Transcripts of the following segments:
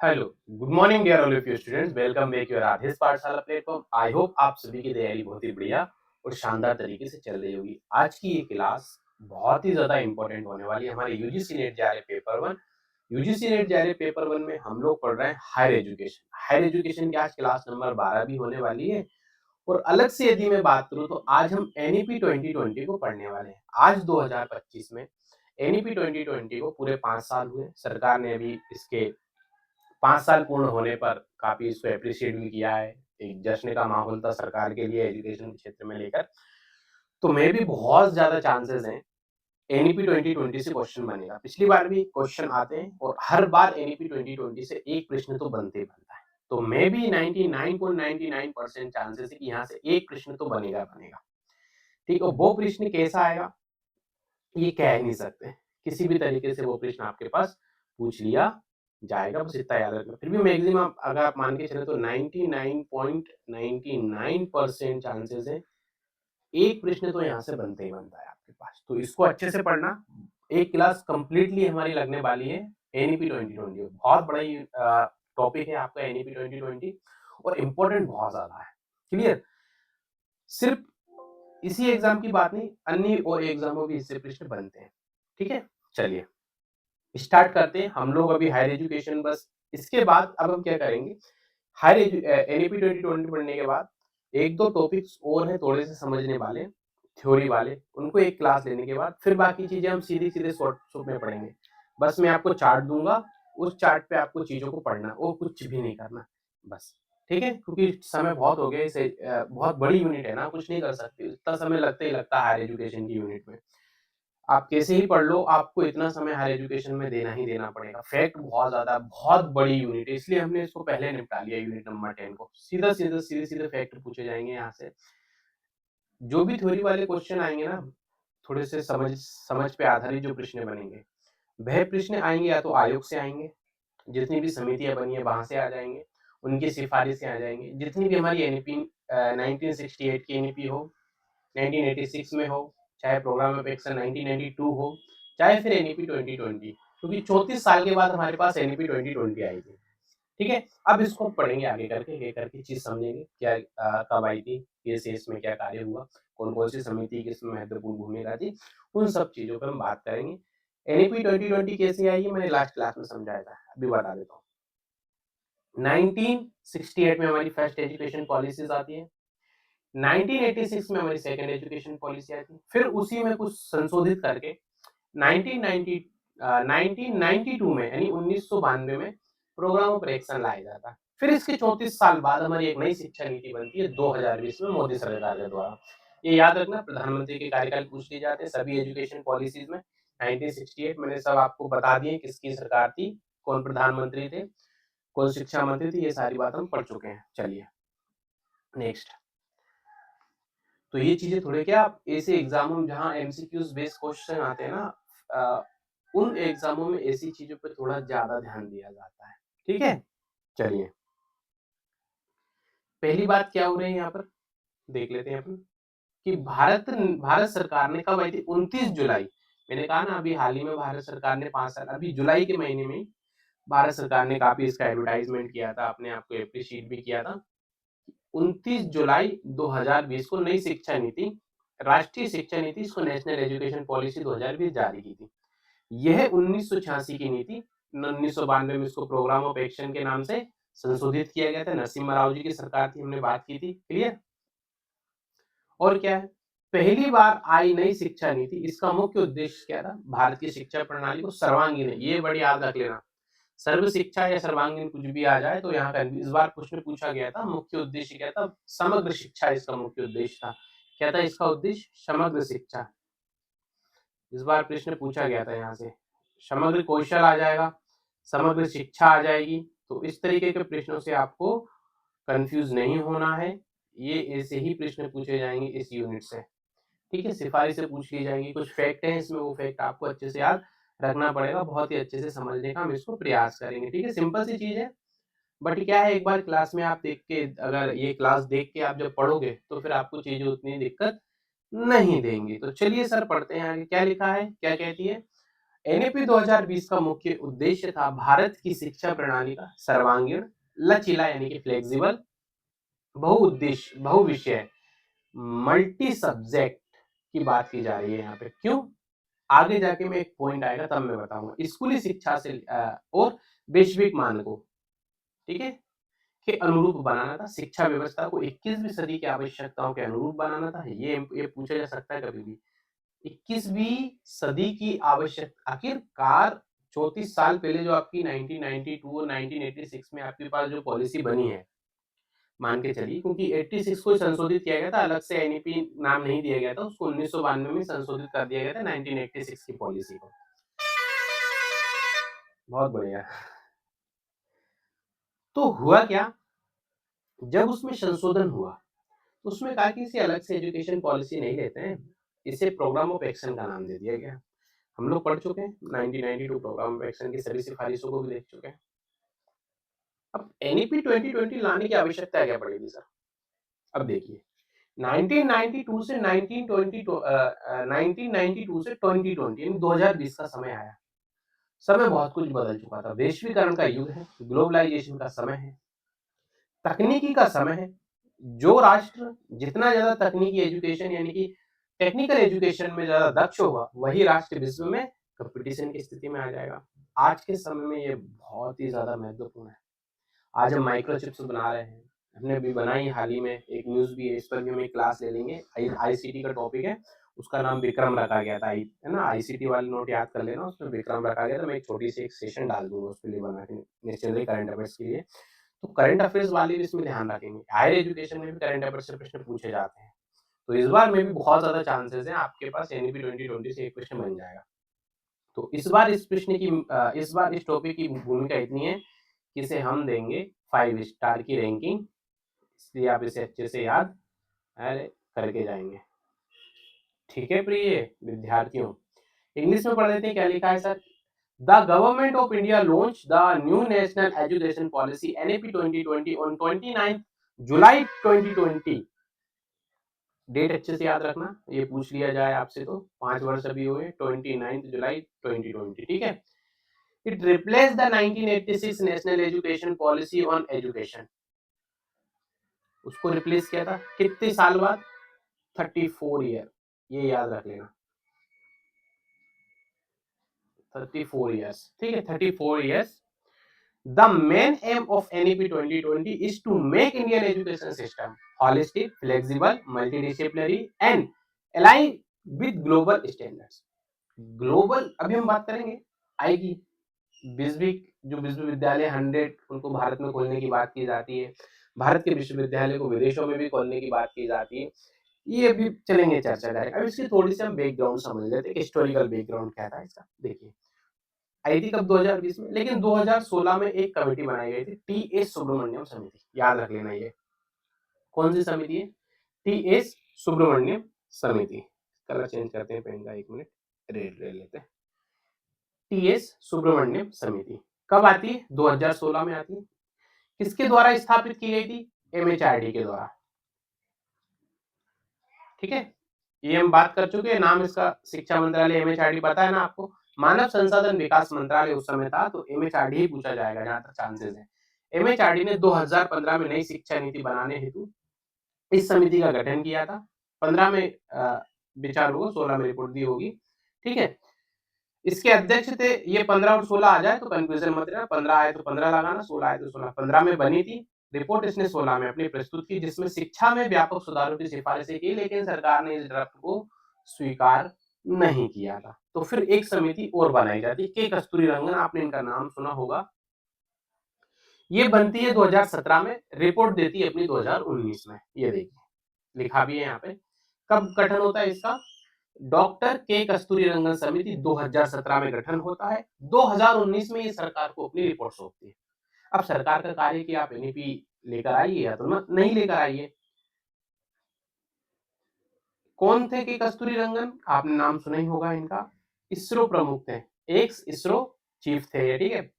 Hello, good morning dear all of you students, welcome back your Adesh Pathshala platform. I hope आप सभी की तैयारी बहुत ही बढ़िया और शानदार तरीके से चल रही होगी। आज की ये क्लास बहुत ही ज़्यादा इम्पोर्टेंट होने वाली है हमारे UGC net JRF paper 1। UGC net JRF paper 1 में हम लोग पढ़ रहे हैं हायर एजुकेशन। हायर एजुकेशन की आज क्लास नंबर 12 भी होने वाली है और अलग से यदि मैं बात करूँ तो आज हम एनईपी 2020 को पढ़ने वाले हैं। आज 2025 में एनईपी 2020 को पूरे 5 साल हुए। सरकार ने अभी इसके 5 साल पूर्ण होने पर काफ़ी इसको एप्रिशिएट भी किया है। एक जश्न का माहौल था सरकार के लिए एजुकेशन के क्षेत्र में लेकर। तो मे भी बहुत ज़्यादा चांसेस हैं एनईपी 2020 से क्वेश्चन बनेगा। पिछली बार भी क्वेश्चन आते हैं और हर बार एनईपी 2020 से एक प्रश्न तो बनते ही बनता है। तो मे बी 99.99% चांसेस है कि यहाँ से एक प्रश्न तो बनेगा बनेगा। ठीक है, वो प्रश्न कैसा आएगा ये कह ही नहीं सकते। किसी भी तरीके से वो प्रश्न आपके पास पूछ लिया जाएगा, बस इतना याद रखना। फिर भी मैक्सिमम अगर आप मान के चले तो 99.99% चांसेस है, एक प्रश्न तो यहाँ से बनते ही बनता है आपके पास। तो इसको अच्छे से पढ़ना। एक क्लास कंप्लीटली हमारी लगने वाली है एनईपी 2020। बहुत बड़ा ये टॉपिक है आपका एनईपी 2020 और इम्पोर्टेंट बहुत ज़्यादा है। क्लियर? सिर्फ इसी एग्ज़ाम की बात नहीं, अन्य और एग्ज़ामों भी इससे प्रश्न बनते हैं। ठीक है? चलिए स्टार्ट करते हैं। हम लोग अभी हायर एजुकेशन बस इसके बाद अब हम क्या करेंगे, एनईपी 2020 पढ़ने के बाद 1-2 टॉपिक्स और हैं थोड़े से समझने वाले, थ्योरी वाले, उनको एक क्लास लेने के बाद फिर बाकी चीज़ें हम सीधे-सीधे शॉर्ट में पढ़ेंगे। बस मैं आपको चार्ट दूँगा, उस चार्ट पे आपको चीज़ों को पढ़ना और कुछ भी नहीं करना, बस। ठीक है? क्योंकि समय बहुत हो गया इसे बहुत बड़ी यूनिट है ना, कुछ नहीं कर सकते। इतना समय लगता ही लगता है हायर एजुकेशन की यूनिट में। आप कैसे ही पढ़ लो, आपको इतना समय हायर एजुकेशन में देना ही देना पड़ेगा। फैक्ट बहुत ज़्यादा बहुत बड़ी यूनिट है, इसलिए हमने इसको पहले निपटा लिया यूनिट नंबर 10 को। सीधा-सीधा सीधे-सीधे फैक्ट पूछे जाएँगे यहाँ से। जो भी थ्योरी वाले क्वेश्चन आएँगे ना, थोड़े से समझ समझ पे आधारित जो प्रश्न बनेंगे, वह प्रश्न आएँगे या तो आयोग से आएँगे, जितनी भी समितियाँ बनी है वहाँ से आ जाएँगे, उनकी सिफ़ारिशें आ जाएँगी। जितनी भी हमारी एनईपी 1968 की एनईपी हो, 1986 में हो, चाहे प्रोग्राम ऑफ एक्शन 1992 हो, चाहे फिर एनईपी 2020, क्योंकि 34 साल के बाद हमारे पास एनईपी 2020 आई थी। ठीक है? अब इसको पढ़ेंगे आगे करके, एक करके चीज़ समझेंगे क्या कब आई थी, किस इसमें क्या कार्य हुआ, कौन-कौन सी समिति किसमें महत्वपूर्ण भूमिका थी, उन सब चीज़ों पे हम बात करेंगे। एनईपी 2020 कैसे आई है मैंने लास्ट क्लास में समझाया था, अभी बता देता हूँ। 1968 में हमारी फर्स्ट एजुकेशन पॉलिसीज़ आती है। 1986 में हमारी सेकंड एजुकेशन पॉलिसी आई थी। फिर उसी में कुछ संशोधित करके 1990 1992 में यानी 1992 में प्रोग्राम ऑफ एक्शन लाया जाता है। फिर इसके 34 साल बाद हमारी एक नई शिक्षा नीति बनती है 2020 में मोदी सरकार के द्वारा। ये याद रखना, प्रधानमंत्री के कार्यकाल पूछ लिए जाते हैं सभी एजुकेशन पॉलिसीज़ में। 1968 मैंने सब आपको बता दिए किसकी सरकार थी, कौन प्रधानमंत्री थे, कौन शिक्षा मंत्री थी, ये सारी बात हम पढ़ चुके हैं। चलिए नेक्स्ट। तो ये चीज़ें थोड़े क्या ऐसे एग्ज़ामों में जहाँ एमसीक्यूज़ बेस्ड क्वेश्चन आते हैं ना, उन एग्ज़ामों में ऐसी चीज़ों पे थोड़ा ज़्यादा ध्यान दिया जाता है। ठीक है? चलिए, पहली बात क्या हो रही है यहाँ पर, देख लेते हैं अपन कि भारत सरकार ने कब आई थी 29 जुलाई। मैंने कहा ना अभी हाल ही में भारत सरकार ने 5 साल अभी जुलाई के महीने में ही भारत सरकार ने काफ़ी इसका एडवर्टाइज़मेंट किया था, अपने आप को एप्रिशिएट भी किया था। 29 जुलाई 2020 को नई शिक्षा नीति, राष्ट्रीय शिक्षा नीति, इसको नेशनल एजुकेशन पॉलिसी 2020 जारी की थी। यह 1986 की नीति 1992 में इसको प्रोग्राम ऑफ एक्शन के नाम से संशोधित किया गया था। नरसिम्हा राव जी की सरकार थी, हमने बात की थी, क्लियर? और क्या है? पहली बार आई नई शिक्षा नीति, इसका मुख्य उद्देश्य क्या था? भारत की शिक्षा प्रणाली को सर्वांगीण, ये बड़ी याद रख लेना। सर्व शिक्षा या सर्वांगीण कुछ भी आ जाए तो यहाँ का इस बार प्रश्न पूछा गया था, मुख्य उद्देश्य क्या था? समग्र शिक्षा इसका मुख्य उद्देश्य था। क्या था इसका उद्देश्य? समग्र शिक्षा। इस बार प्रश्न पूछा गया था यहाँ से। समग्र कौशल आ जाएगा, समग्र शिक्षा आ जाएगी, तो इस तरीके के प्रश्नों से आपको कन्फ्यूज़ नहीं होना है। ये ऐसे ही प्रश्न पूछे जाएँगे इस यूनिट से। ठीक है? सिफारिशें पूछ ली जाएँगी, कुछ फैक्ट हैं इसमें, वो फैक्ट आपको अच्छे से याद रखना पड़ेगा, बहुत ही अच्छे से समझने का हम इसको प्रयास करेंगे। ठीक है? सिंपल सी चीज़ है, बट क्या है एक बार क्लास में आप देख के, अगर ये क्लास देख के आप जब पढ़ोगे, तो फिर आपको चीज़ें उतनी दिक्कत नहीं देंगी। तो चलिए सर पढ़ते हैं आगे, क्या लिखा है, क्या कहती है? एनईपी 2020 का मुख्य उद्देश्य था भारत की शिक्षा प्रणाली का सर्वांगीण, लचीला यानी कि फ्लेक्सिबल, बहुउद्देश्य, बहुविषय, मल्टी सब्जेक्ट की बात की जा रही है यहाँ पे। क्यों? आगे जाके मैं एक पॉइंट आएगा तब मैं बताऊंगा। स्कूली शिक्षा से और वैश्विक मानकों, ठीक है, के अनुरूप बनाना था। शिक्षा व्यवस्था को 21वीं सदी की आवश्यकताओं के अनुरूप बनाना था। ये पूछा जा सकता है कभी भी। 21वीं सदी की आवश्यक आखिरकार 34 साल पहले जो आपकी 1992 और 1986 में आपके पास जो पॉलिसी बनी है, मान के चलिए, क्योंकि 86 को संशोधित किया गया था, अलग से एनईपी नाम नहीं दिया गया था उसको, 1992 में संशोधित कर दिया गया था 1986 की पॉलिसी को। बहुत बढ़िया। तो हुआ क्या, जब उसमें संशोधन हुआ उसमें कहा कि इसे अलग से एजुकेशन पॉलिसी नहीं लेते हैं, इसे प्रोग्राम ऑफ एक्शन का नाम दे दिया गया। हम लोग पढ़ चुके हैं 1992 प्रोग्राम ऑफ एक्शन की सभी सिफारिशों को भी देख चुके हैं। अब एनईपी 2020 लाने की आवश्यकता क्या पड़ेगी सर? अब देखिए 1992 से 1992 से 2020 यानी 2020 का समय आया। समय बहुत कुछ बदल चुका था। वैश्वीकरण का युग है, ग्लोबलाइजेशन का समय है, तकनीकी का समय है। जो राष्ट्र जितना ज्यादा तकनीकी एजुकेशन यानी कि टेक्निकल एजुकेशन में ज्यादा दक्ष होगा, वही राष्ट्र विश्व में कंपटीशन की स्थिति में आ जाएगा। आज के समय में ये बहुत ही ज्यादा महत्वपूर्ण है। आज हम माइक्रोचिप्स बना रहे हैं, हमने अभी बनाई हाल ही में, एक न्यूज भी है, इस पर भी हम एक क्लास ले लेंगे। आईसीटी का टॉपिक है, उसका नाम विक्रम रखा गया था, है ना, आईसीटी वाले नोट याद कर लेना, उसमें विक्रम रखा गया था। मैं एक छोटी सी एक सेशन डाल दूंगा उसके लिए बना के, नेशनल करंट अफेयर्स के लिए। तो करंट अफेयर्स वाले भी इसमें ध्यान रखेंगे। हायर एजुकेशन में भी करंट अफेयर्स से प्रश्न पूछे जाते हैं, तो इस बार में भी बहुत ज्यादा चांसेस हैं आपके पास एनईपी 2020 से एक क्वेश्चन बन जाएगा। तो इस बार इस प्रश्न की इस बार इस टॉपिक की भूमिका इतनी है कि इसे हम देंगे 5 स्टार की रैंकिंग, इसलिए आप इसे अच्छे से याद करके जाएंगे। ठीक है प्रिय विद्यार्थियों, इंग्लिश में पढ़ लेते हैं क्या लिखा है sir. The government of India launched the new national education policy NAP 2020 on 29th July 2020। Date अच्छे से याद रखना, ये पूछ लिया जाए आपसे तो 5 वर्ष अभी हुए, 29 जुलाई 2020, ठीक है। It replaced the 1986 national education policy on education। उसको रिप्लेस किया था कितने साल बाद? 34 ईयर, ये याद रख लेना, 34 ईयर्स, ठीक है, 34 years. The main aim of NEP 2020 is to make Indian education system holistic, flexible, multidisciplinary and aligned with global standards। Global अभी हम बात करेंगे आएगी। जो विश्वविद्यालय 100 उनको भारत में खोलने की बात की जाती है, भारत के विश्वविद्यालय को विदेशों में भी खोलने की बात की जाती है, ये अभी चलेंगे, चर्चा करेंगे। अब इसकी थोड़ी सी हम बैकग्राउंड समझ लेते हैं, हिस्टोरिकल बैकग्राउंड क्या था इसका। देखिए आई थी कब? 2020 में, लेकिन 2016 में एक कमेटी बनाई गई थी, टी.एस. सुब्रमण्यम समिति, याद रख लेना। ये कौन सी समिति है? टी.एस. सुब्रमण्यम समिति। कलर चेंज करते हैं पेन का, 1 मिनट, रेड ले लेते हैं। टी.एस. सुब्रमण्यम समिति कब आती है? 2016 में आती है। किसके द्वारा स्थापित की गई थी? एमएचआरडी के द्वारा, ठीक है। ये हम बात कर चुके हैं, नाम इसका शिक्षा मंत्रालय एमएचआरडी, पता है ना आपको। मानव संसाधन विकास मंत्रालय उस समय था, तो एमएचआरडी ही पूछा जाएगा जहां तक चांसेस है। एमएचआरडी ने 2015 में नई शिक्षा नीति बनाने हेतु इस समिति का गठन किया था। 15 में विचार होगा, 16 में रिपोर्ट दी होगी, ठीक है। इसके अध्यक्ष थे, ये 15 और 16 आ जाए तो कंफ्यूजन मत रहना, 15 आए तो 15 लगाना, 16 आए तो 16। 15 में बनी थी रिपोर्ट, इसने 16 में अपनी प्रस्तुत की, जिसमें शिक्षा में व्यापक सुधारों की सिफारिशें की, लेकिन सरकार ने इस ड्राफ्ट को स्वीकार नहीं किया था। तो फिर एक समिति और बनाई जाती है, के कस्तूरी रंगन, आपने इनका नाम सुना होगा। ये बनती है 2017 में, रिपोर्ट देती है अपनी 2019 में। ये देखिए लिखा भी है यहाँ पे, कब गठन होता है इसका? डॉक्टर के कस्तूरी रंगन समिति 2017 में गठन होता है, 2019 में ये सरकार को अपनी रिपोर्ट सौंपती है। अब सरकार का कार्य कि आप एनईपी लेकर आइए या तो नहीं लेकर आइए। कौन थे के कस्तूरी रंगन? आपने नाम सुना ही होगा इनका, इसरो प्रमुख थे, एक्स इसरो चीफ थे ये, ठीक है।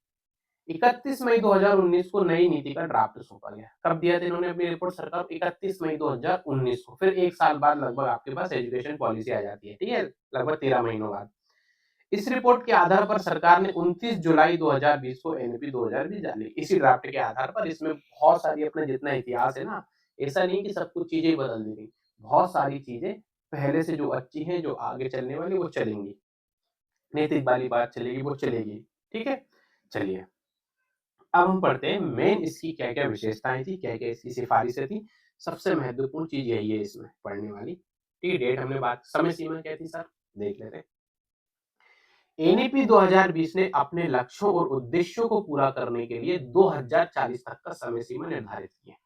31 मई 2019 को नई नीति का ड्राफ्ट सौंपा गया। कब दिया था इन्होंने अपनी रिपोर्ट सरकार? 31 मई 2019 को। फिर एक साल बाद लगभग आपके पास एजुकेशन पॉलिसी आ जाती है, ठीक है, लगभग 13 महीनों बाद। इस रिपोर्ट के आधार पर सरकार ने 29 जुलाई 2020 को एनईपी 2020 जारी की। इसी ड्राफ्ट के आधार पर इसमें बहुत सारी अपने जितना इतिहास है ना, ऐसा नहीं कि सब कुछ चीजें बदल दी गई, बहुत सारी चीजें पहले से जो अच्छी हैं, जो आगे चलने वाली वो चलेंगी, नैतिक वाली बात चलेगी वो चलेगी। ठीक है, चलिए अब हम पढ़ते हैं मेन इसकी क्या क्या विशेषताएं थी, क्या क्या इसकी सिफारिशें थी। सबसे महत्वपूर्ण चीज यही है इसमें पढ़ने वाली। ठीक है, डेट हमने बात, समय सीमा क्या थी सर, देख लेते हैं। एनईपी 2020 ने अपने लक्ष्यों और उद्देश्यों को पूरा करने के लिए 2040 तक का समय सीमा निर्धारित किया।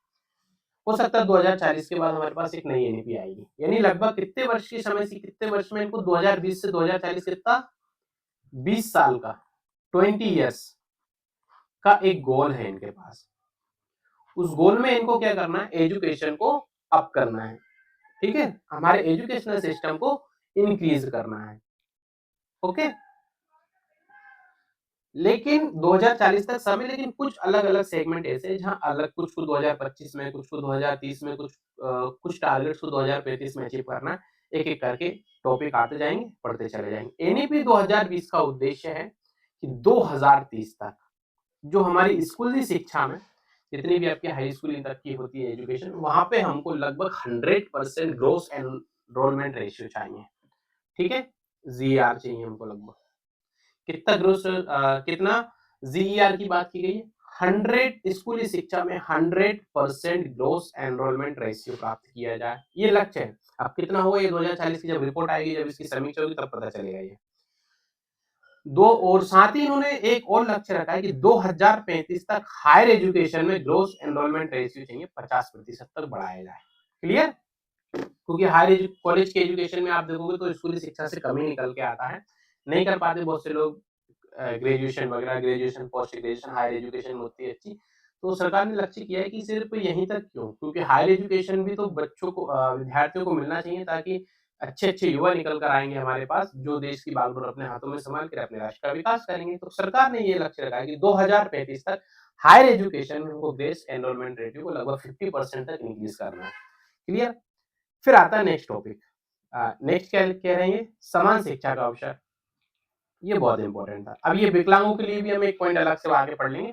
हो सकता है 2040 के बाद हमारे पास एक नई एनईपी आएगी, यानी लगभग कितने वर्ष की समय सी, कितने वर्ष में इनको 2020 से 2040 कितना, 20 साल का, 20 इयर्स का एक गोल है इनके पास। उस गोल में इनको क्या करना है, एजुकेशन को अप करना है। ठीक है, हमारे एजुकेशनल सिस्टम को इंक्रीज करना है। ओके, लेकिन 2040 तक समय, लेकिन कुछ अलग अलग सेगमेंट ऐसे हैं जहां अलग, कुछ को 2025 में, कुछ को 2030 में, कुछ टारगेट्स को 2035 में अचीव करना है। एक एक करके टॉपिक आते जाएंगे, पढ़ते चले जाएंगे। एनईपी 2020 का उद्देश्य है कि 2030 तक जो हमारी स्कूली शिक्षा में जितनी भी आपकी हाई स्कूल तक की होती है एजुकेशन, वहां पे हमको लगभग 100% ग्रोस एनरोलमेंट रेशियो चाहिए। ठीक है, जीआर चाहिए हमको लगभग कितना ग्रोस, कितना जीईआर की बात की गई है, 100 स्कूली शिक्षा में 100% ग्रोस एनरोलमेंट रेशियो प्राप्त किया जाए, ये लक्ष्य है। अब कितना होगा ये 2040 की जब रिपोर्ट आएगी, जब इसकी समीक्षा होगी तब पता चलेगा ये। दो, और साथ ही इन्होंने एक और लक्ष्य रखा है कि 2035 तक हायर एजुकेशन में ग्रोस एनरोलमेंट रेशियो चाहिए 50% तक बढ़ाया जाए। क्लियर, क्योंकि हायर कॉलेज के एजुकेशन में आप देखोगे तो स्कूली शिक्षा से कमी निकल के आता है, नहीं कर पाते बहुत से लोग ग्रेजुएशन वगैरह, graduation post graduation higher education होती है अच्छी। तो सरकार ने लक्ष्य किया है कि सिर्फ यहीं तक क्यों, क्योंकि हायर एजुकेशन भी तो बच्चों को, विद्यार्थियों को मिलना चाहिए, ताकि अच्छे अच्छे युवा निकल कर आएंगे हमारे पास, जो देश की बागडोर अपने हाथों में संभाल कर अपने राष्ट्र का विकास करेंगे। तो सरकार ने ये लक्ष्य रखा है कि 2035 तक हायर एजुकेशन में हमको ग्रेस एनरोलमेंट रेशियो को लगभग 50% तक इंक्रीज करना है। क्लियर, फिर आता है नेक्स्ट टॉपिक। नेक्स्ट क्या कह रहे हैं, समान शिक्षा का अवसर, ये बहुत इंपॉर्टेंट था। अब ये विकलांगों के लिए भी हम एक पॉइंट अलग से आगे पढ़ लेंगे।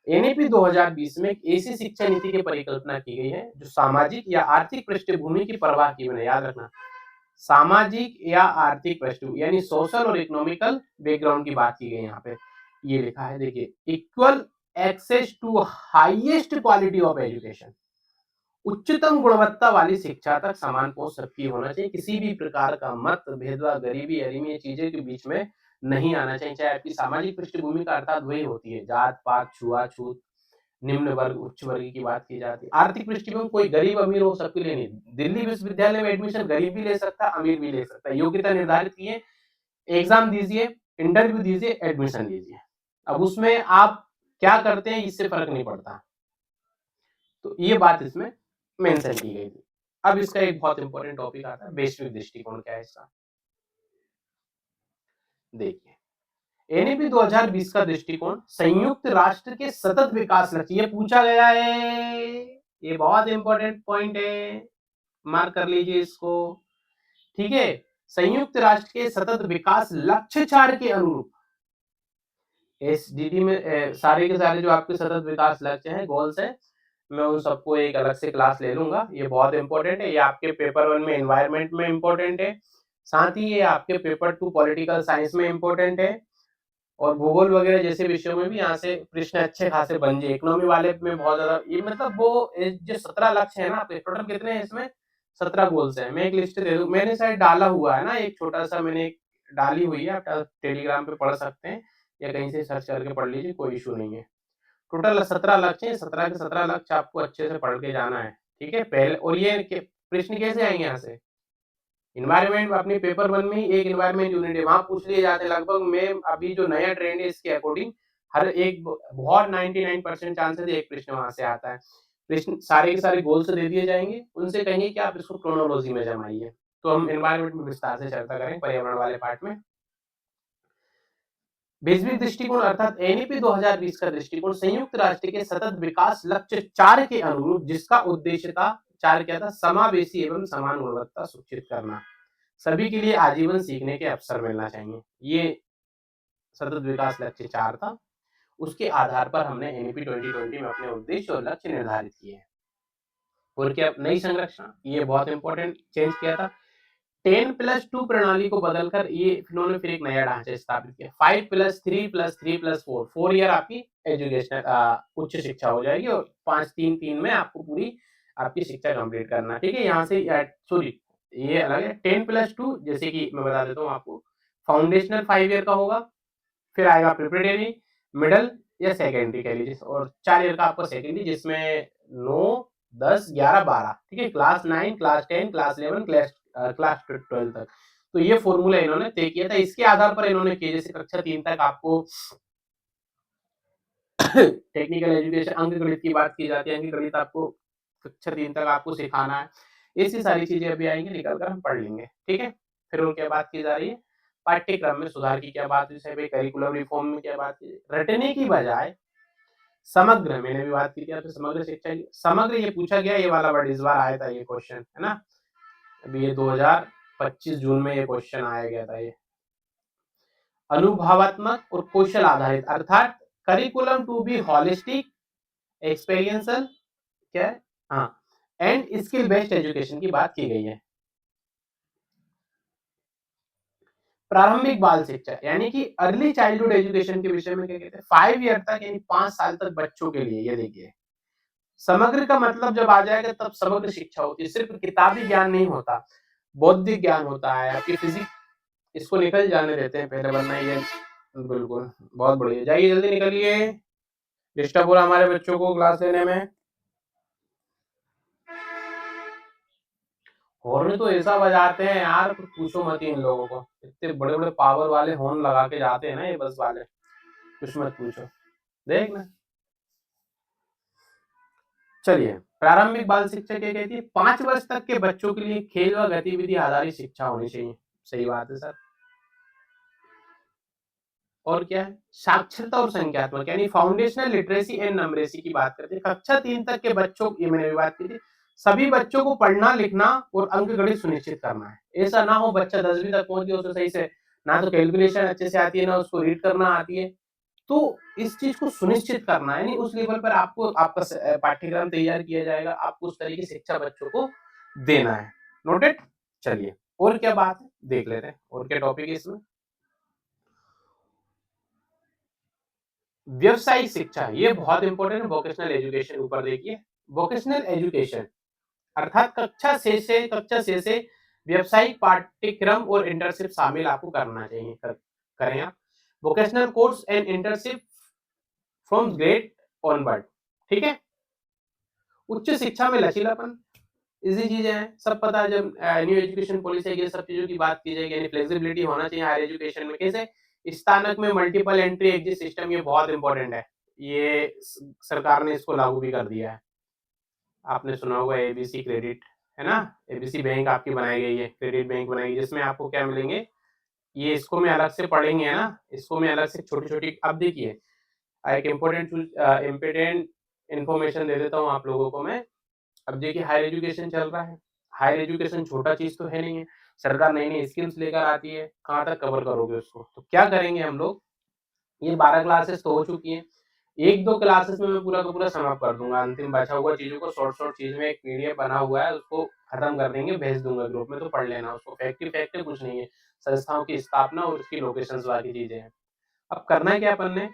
एनईपी 2020 में एक ऐसी शिक्षा नीति की परिकल्पना की गई है जो सामाजिक या आर्थिक पृष्ठभूमि की परवाह किए बिना, याद रखना, सामाजिक या आर्थिक पृष्ठभूमि यानी सोशल और इकोनॉमिकल बैकग्राउंड की बात की गई। यहाँ पे ये लिखा है, देखिए, equal access to highest quality of education, उच्चतम गुणवत्ता वाली शिक्षा तक समान पहुंच सबकी होना चाहिए। किसी भी प्रकार का मत भेदभाव, गरीबी, अरीमी, ये चीजें के बीच में नहीं आना चाहिए। चाहे आपकी सामाजिक पृष्ठभूमि का अर्थात वही होती है, जात पात, छुआछूत, निम्न वर्ग उच्च वर्ग की बात की जाती है। आर्थिक पृष्ठभूमि कोई गरीब अमीर हो, सबके लिए नहीं। दिल्ली विश्वविद्यालय में एडमिशन गरीब भी ले सकता है, अमीर भी ले सकता है। योग्यता निर्धारित किए, एग्जाम दीजिए, इंटरव्यू दीजिए, एडमिशन लीजिए। अब उसमें आप क्या करते हैं इससे फर्क नहीं पड़ता। तो ये बात इसमें मेंशन की गई थी। अब इसका एक बहुत इंपॉर्टेंट टॉपिक आता है, वैश्विक दृष्टिकोण क्या है इसका। देखिए, एनईपी 2020 का दृष्टिकोण संयुक्त राष्ट्र के सतत विकास लक्ष्य, ये पूछा गया है, ये बहुत इंपॉर्टेंट पॉइंट है, मार्क कर लीजिए इसको। ठीक है, संयुक्त राष्ट्र के सतत विकास लक्ष्य 4 के अनुरूप एसडीडी में सारे के सारे जो आपके सतत विकास लक्ष्य हैं, गोल्स हैं, मैं उन सबको एक अलग से क्लास ले लूंगा। ये बहुत इंपॉर्टेंट है, ये आपके पेपर 1 में एनवायरनमेंट में इंपॉर्टेंट है, साथ ही ये आपके पेपर 2 पॉलिटिकल साइंस में इंपॉर्टेंट है, और भूगोल वगैरह जैसे विषयों में भी यहाँ से प्रश्न अच्छे खासे बन जाए। इकोनॉमी वाले में बहुत ज्यादा, ये मतलब वो जो 17 लक्ष्य है ना आपके, टोटल कितने हैं इसमें, 17 गोल्स हैं। मैं एक लिस्ट दे दूं, मैंने शायद डाला हुआ है ना, एक छोटा सा मैंने एक डाली हुई है, आप टेलीग्राम पे पढ़ सकते हैं या कहीं से सर्च करके पढ़ लीजिए, कोई इशू नहीं है। टोटल 17 लक्ष्य हैं, 17 के 17 लक्ष्य आपको अच्छे से पढ़ के जाना है। ठीक है, पहले, और ये प्रश्न कैसे आएंगे यहाँ से, इन्वायरमेंट अपने पेपर 1 में ही एक इन्वायरमेंट यूनिट है, वहां पूछ लिए जाते हैं लगभग। मैं अभी जो नया ट्रेंड है इसके अकॉर्डिंग हर एक बहुत 99% चांसेस एक प्रश्न वहां से आता है। प्रश्न सारे के सारे गोल से दे दिए जाएंगे, उनसे कहेंगे कि आप इसको क्रोनोलॉजी में जमाइए। तो हम एनवायरमेंट में विस्तार से चर्चा करें पर्यावरण वाले पार्ट में। वैश्विक दृष्टिकोण अर्थात एनईपी 2020 का दृष्टिकोण संयुक्त राष्ट्र के सतत विकास लक्ष्य 4 के अनुरूप, जिसका उद्देश्य था, 4 क्या था, समावेशी एवं समान गुणवत्ता सुनिश्चित करना, सभी के लिए आजीवन सीखने के अवसर मिलना चाहिए। ये सतत विकास लक्ष्य 4 था, उसके आधार पर हमने एनईपी 2020 में अपने उद्देश्य और लक्ष्य निर्धारित किए हैं। और क्या नई संरचना, ये बहुत इंपॉर्टेंट चेंज किया था। 10+2 प्रणाली को बदलकर ये इन्होंने फिर एक नया ढांचा स्थापित किया। 5+3+3+4 4 ईयर आपकी एजुकेशन उच्च शिक्षा हो जाएगी और 5-3-3 में आपको पूरी आपकी शिक्षा कंप्लीट करना है। ठीक है, यहाँ से सॉरी ये अलग है। 10+2 जैसे कि मैं बता देता हूँ आपको, फाउंडेशनल 5 ईयर का होगा, फिर आएगा प्रिपरेटरी, मिडल या सेकेंडरी कह लीजिए, और 4 ईयर का आपका सेकेंडरी जिसमें 9, 10, 11, 12, ठीक है, क्लास 9, क्लास 10, क्लास 11, क्लास 12 तक। तो ये फॉर्मूला इन्होंने तय किया था। इसके आधार पर इन्होंने किया, जैसे कक्षा 3 तक आपको टेक्निकल एजुकेशन अंक गणित की बात की जाती है, अंक गणित आपको कक्षा 3 तक आपको सिखाना है। ऐसी सारी चीजें अभी आएंगी, निकल कर हम पढ़ लेंगे। ठीक है, फिर उनके बात की जा रही है पाठ्यक्रम में सुधार की क्या बात है, करिकुलम रिफॉर्म में क्या बात की, रटने की बजाय समग्र, मैंने भी बात की थी आपसे समग्र शिक्षा की। समग्र ये पूछा गया, ये वाला वर्ड इस बार आया था, ये क्वेश्चन है ना, अभी ये 2025 जून में ये क्वेश्चन आया गया था। ये अनुभवात्मक और कौशल आधारित, अर्थात curriculum to be holistic, experiential, क्या है, हाँ, एंड स्किल बेस्ड एजुकेशन की बात की गई है। प्रारंभिक बाल शिक्षा यानी कि अर्ली चाइल्डहुड एजुकेशन के विषय में क्या कहते हैं, 5 ईयर तक यानी 5 साल तक बच्चों के लिए। ये देखिए, समग्र का मतलब जब आ जाएगा तब समग्र शिक्षा होती है, सिर्फ किताबी ज्ञान नहीं होता, बौद्धिक ज्ञान होता है, आपकी फिजिक्स, इसको निकल जाने देते हैं पहले, वरना ये बिल्कुल बहुत बढ़िया। जाइए जल्दी निकलिए, डिस्टर्ब हो रहा हमारे बच्चों को क्लास लेने में। हॉर्न तो ऐसा बजाते हैं यार, कुछ पूछो मत इन लोगों को, इतने बड़े बड़े पावर वाले हॉर्न लगा के जाते हैं ना ये बस वाले, कुछ मत पूछो, देखना। चलिए, प्रारंभिक बाल शिक्षा क्या कहती है, 5 वर्ष तक के बच्चों के लिए खेल व गतिविधि आधारित शिक्षा होनी चाहिए। सही बात है सर। और क्या है, साक्षरता और संख्यात्मक यानी फाउंडेशनल लिटरेसी एंड नंबरेसी की बात करते हैं। कक्षा 3 तक के बच्चों, ये मैंने भी बात की थी, सभी बच्चों को पढ़ना लिखना और अंक गणित सुनिश्चित करना है। ऐसा ना हो बच्चा 10वीं तक पहुंच गया, उसको सही से ना तो कैलकुलेशन अच्छे से आती है, ना उसको रीड करना आती है। तो इस चीज को सुनिश्चित करना है, यानी उस लेवल पर आपको आपका पाठ्यक्रम तैयार किया जाएगा, आपको उस तरह की शिक्षा बच्चों को देना है। नोटेड। चलिए, और क्या बात है देख लेते हैं, और क्या टॉपिक है इसमें। व्यवसायिक शिक्षा, ये बहुत इंपॉर्टेंट है। वोकेशनल एजुकेशन, ऊपर देखिए, वोकेशनल एजुकेशन अर्थात कक्षा 6 से व्यवसायिक पाठ्यक्रम और इंटर्नशिप शामिल आपको करना चाहिए, करें आप। Vocational course and internship from grade onward. ठीक है, उच्च शिक्षा में लचीलापन, इजी चीजें हैं, सब पता है। जब न्यू एजुकेशन पॉलिसी है, ये सब चीजों की बात की जाएगी, यानी फ्लेक्सिबिलिटी होना चाहिए हायर एजुकेशन में। कैसे, स्नातक में मल्टीपल एंट्री एग्जिट सिस्टम, ये बहुत इंपॉर्टेंट है, ये सरकार ने इसको लागू भी कर दिया है। आपने सुना होगा एबीसी क्रेडिट, है ना, एबीसी बैंक आपकी बनाई गई है, क्रेडिट बैंक बनाई गई, जिसमें आपको क्या मिलेंगे, ये इसको मैं अलग से पढ़ेंगे, है ना, इसको मैं अलग से छोटी छोटी। अब देखिए, एक इम्पोर्टेंट इन्फॉर्मेशन दे देता हूँ आप लोगों को मैं। अब देखिए, हायर एजुकेशन चल रहा है, हायर एजुकेशन छोटा चीज तो है नहीं है, सरकार नई नई स्कीम्स लेकर आती है, कहाँ तक कवर करोगे उसको, तो क्या करेंगे हम लोग, ये 12 क्लासेस तो हो चुकी हैं, 1-2 क्लासेस में मैं पूरा का पूरा समाप्त कर दूंगा, अंतिम बचा हुआ चीजों को शॉर्ट शॉर्ट चीज में एक पीडीएफ बना हुआ है, उसको खत्म कर देंगे, भेज दूंगा ग्रुप में, तो पढ़ लेना उसको, फैक्ट कुछ नहीं है, संस्थाओं की स्थापना और उसकी लोकेशन वाली चीजें हैं। अब करना क्या अपन ने,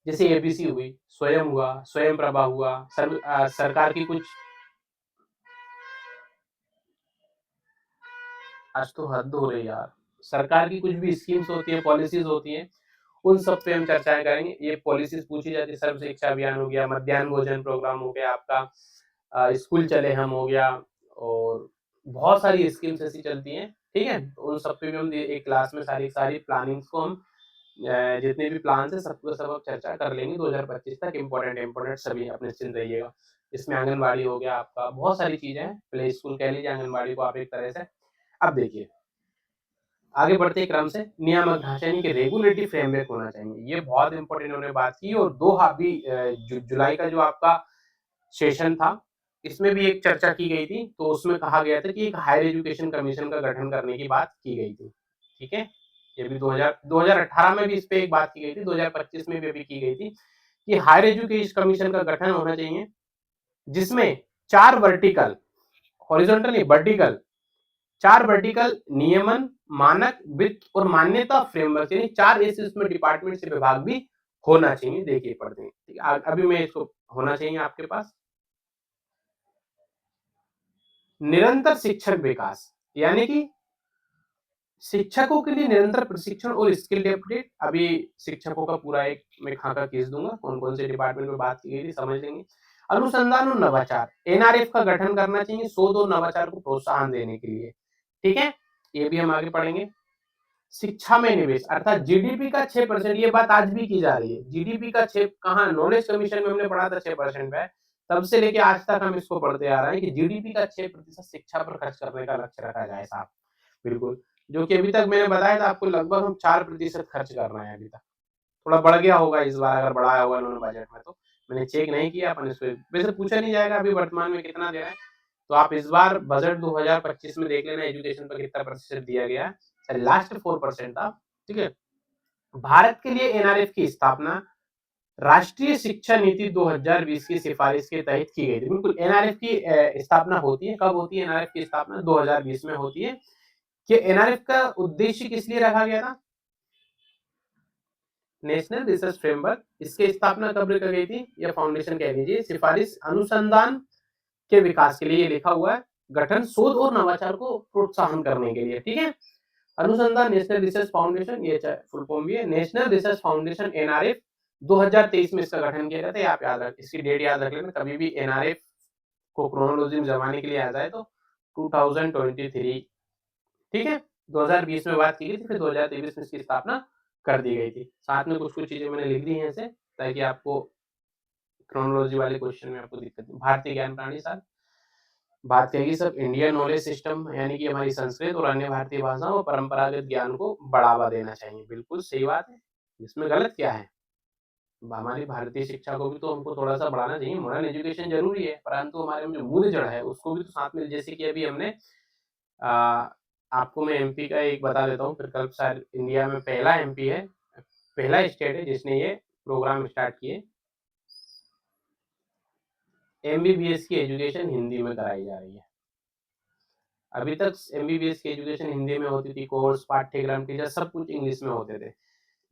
जैसे एबीसी हुई, स्वयं हुआ, स्वयं प्रभा हुआ, सरकार की कुछ, आज तो हद हो रही है यार, सरकार की कुछ भी स्कीम्स होती है, पॉलिसीज होती हैं, उन सब पे हम चर्चाएं करेंगे। ये पॉलिसीज पूछी जाती है, सर्व शिक्षा अभियान हो गया, मध्याह्न भोजन प्रोग्राम हो गया आपका, स्कूल चले हम हो गया, और बहुत सारी स्कीम्स ऐसी चलती हैं। ठीक है, तो उन सब पे भी हम एक क्लास में सारी सारी प्लानिंग्स को हम जितने भी प्लान है सबको सब अब चर्चा कर लेंगे 2025 तक। इम्पोर्टेंट सभी आप निश्चिंत रहिएगा। इसमें आंगनबाड़ी हो गया आपका, बहुत सारी चीजें हैं, प्ले स्कूल कह लीजिए आंगनबाड़ी को आप एक तरह से। अब देखिए, आगे बढ़ते ही क्रम से, नियामक ढांचा यानी कि रेगुलेटरी फ्रेमवर्क होना चाहिए, ये बहुत इंपॉर्टेंट उन्होंने बात की। और 2 अभी जुलाई का जो आपका सेशन था, इसमें भी एक चर्चा की गई थी, तो उसमें कहा गया था कि एक हायर एजुकेशन कमीशन का गठन करने की बात की गई थी। ठीक है, ये भी 2018 में भी इस पे एक बात की गई थी, 2025 में भी अभी की गई थी कि हायर एजुकेशन कमीशन का गठन होना चाहिए, जिसमें 4 वर्टिकल, हॉरिजॉन्टल नहीं वर्टिकल, 4 वर्टिकल नियमन, मानक, वित्त और मान्यता फ्रेमवर्क, यानी 4 ऐसे उसमें डिपार्टमेंट से विभाग भी होना चाहिए। देखिए पढ़ते हैं, ठीक है? अभी मैं इसको होना चाहिए आपके पास। निरंतर शिक्षक विकास, यानी कि शिक्षकों के लिए निरंतर प्रशिक्षण और स्किल अपडेट। अभी शिक्षकों का पूरा एक मैं खाका खींच दूंगा, कौन कौन से डिपार्टमेंट में बात की गई थी समझ लेंगे। अनुसंधान और नवाचार, एनआरएफ का गठन करना चाहिए शोध और नवाचार को प्रोत्साहन देने के लिए, ठीक है? ये भी हम आगे पढ़ेंगे। शिक्षा में निवेश, अर्थात जीडीपी का 6%, ये बात आज भी की जा रही है। जीडीपी का 6 कहाँ, नॉलेज कमीशन में हमने पढ़ा था 6% पे, तब से लेके आज तक हम इसको पढ़ते आ रहे हैं कि जीडीपी का 6% शिक्षा पर खर्च करने का लक्ष्य रखा जाए साहब। बिल्कुल, जो कि अभी तक मैंने बताया था आपको, लगभग हम 4% खर्च कर रहे हैं अभी तक। थोड़ा बढ़ गया होगा इस बार, अगर बढ़ाया होगा इन्होंने बजट में तो। मैंने चेक नहीं किया, अपन इसको वैसे पूछा नहीं जाएगा अभी वर्तमान में कितना दे रहे हैं। तो आप इस बार बजट 2025 में देख लेना एजुकेशन पर कितना प्रतिशत दिया गया है। लास्ट 4% था, ठीक है? भारत के लिए एनआरएफ की स्थापना राष्ट्रीय शिक्षा नीति 2020 की सिफारिश के तहत की गई थी। बिल्कुल, एनआरएफ की स्थापना होती है, कब होती है एनआरएफ की स्थापना? 2020 में होती है। कि एनआरएफ का उद्देश्य किस लिए रखा गया था? नेशनल रिसर्च फ्रेमवर्क, इसकी स्थापना कब की गई थी? या फाउंडेशन कह लीजिए। सिफारिश अनुसंधान के विकास के लिए लिखा हुआ है, गठन शोध और नवाचार को प्रोत्साहन करने के लिए, ठीक है? अनुसंधान नेशनल रिसर्च फाउंडेशन, ये फुल फॉर्म भी है, नेशनल रिसर्च फाउंडेशन एनआरएफ। 2023 में इसका गठन किया गया था। आप याद रख, इसकी डेट याद रख लेना, कभी भी एनआरएफ को क्रोनोलॉजी में जमाने के लिए आ जाए तो 2023, ठीक है? 2020 में बात की गई थी, फिर 2023 में इसकी स्थापना कर दी गई थी। साथ में कुछ चीजें मैंने लिख दी हैं ऐसे, ताकि आपको क्रोनोलॉजी वाले क्वेश्चन में आपको दिक्कत नहीं। भारतीय ज्ञान प्रणाली साहब बात करेगी सब इंडियन नॉलेज सिस्टम, यानी कि हमारी संस्कृत और अन्य भारतीय भाषाओं और परंपरागत ज्ञान को बढ़ावा देना चाहिए। बिल्कुल सही बात है, इसमें गलत क्या है? हमारी भारतीय शिक्षा को भी तो हमको थोड़ा-सा बढ़ाना चाहिए। मॉडर्न एजुकेशन ज़रूरी है, परंतु हमारे में जो मूल जड़ है, उसको भी तो साथ में, जैसे कि अभी हमने अ, आपको मैं एमपी का एक बता देता हूँ, प्रकल्प शायद इंडिया में पहला एमपी है, पहला स्टेट है जिसने ये प्रोग्राम स्टार्ट किए। एमबीबीएस की एजुकेशन हिंदी में कराई जा रही है। अभी तक एमबीबीएस की एजुकेशन हिंदी में होती थी, कोर्स, पाठ्यक्रम, टीचर सब कुछ इंग्लिश में होते थे।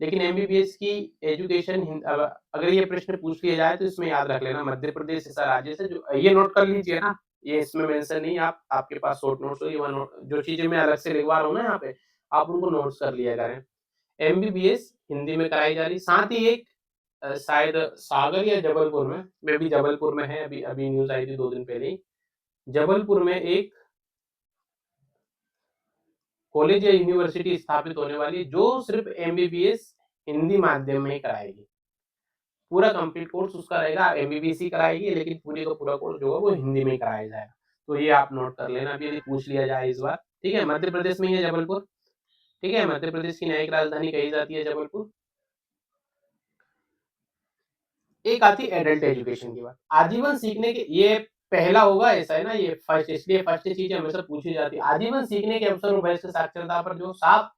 लेकिन एमबीबीएस की एजुकेशन अगर ये प्रश्न पूछ लिया जाए तो इसमें याद रख लेना, मध्य प्रदेश ऐसा राज्य से, जो ये नोट कर लीजिए ना, ये इसमें मेंशन नहीं, आप आपके पास शॉर्ट नोट्स हो, ये नोट, जो चीजें मैं अलग से लिखवा रहा हूँ ना यहाँ पे, आप उनको नोट्स कर लिया करें। एमबीबीएस हिंदी में कराई जा रही, साथ ही एक शायद सागर या जबलपुर में, मे भी जबलपुर में है, अभी अभी न्यूज आई थी 2 दिन पहले ही, जबलपुर में एक कॉलेज या यूनिवर्सिटी स्थापित होने वाली है, जो सिर्फ एमबीबीएस हिंदी माध्यम में ही कराएगी। पूरा कंप्लीट कोर्स उसका रहेगा, एमबीबीएस ही कराएगी, लेकिन पूरी का पूरा कोर्स जो है वो हिंदी में ही कराया जाएगा। तो ये आप नोट कर लेना, अभी यदि पूछ लिया जाए इस बार, ठीक है? मध्य प्रदेश में ही है जबलपुर, ठीक है? मध्य प्रदेश की न्यायिक राजधानी कही जाती है जबलपुर। एक आती है एडल्ट एजुकेशन की बात, आजीवन सीखने के, ये पहला होगा ऐसा है ना, ये फर्स्ट, इसलिए फर्स्ट चीज हमेशा पूछी जाती है। आजीवन सीखने के अवसर और वयस्क साक्षरता पर जो साफ,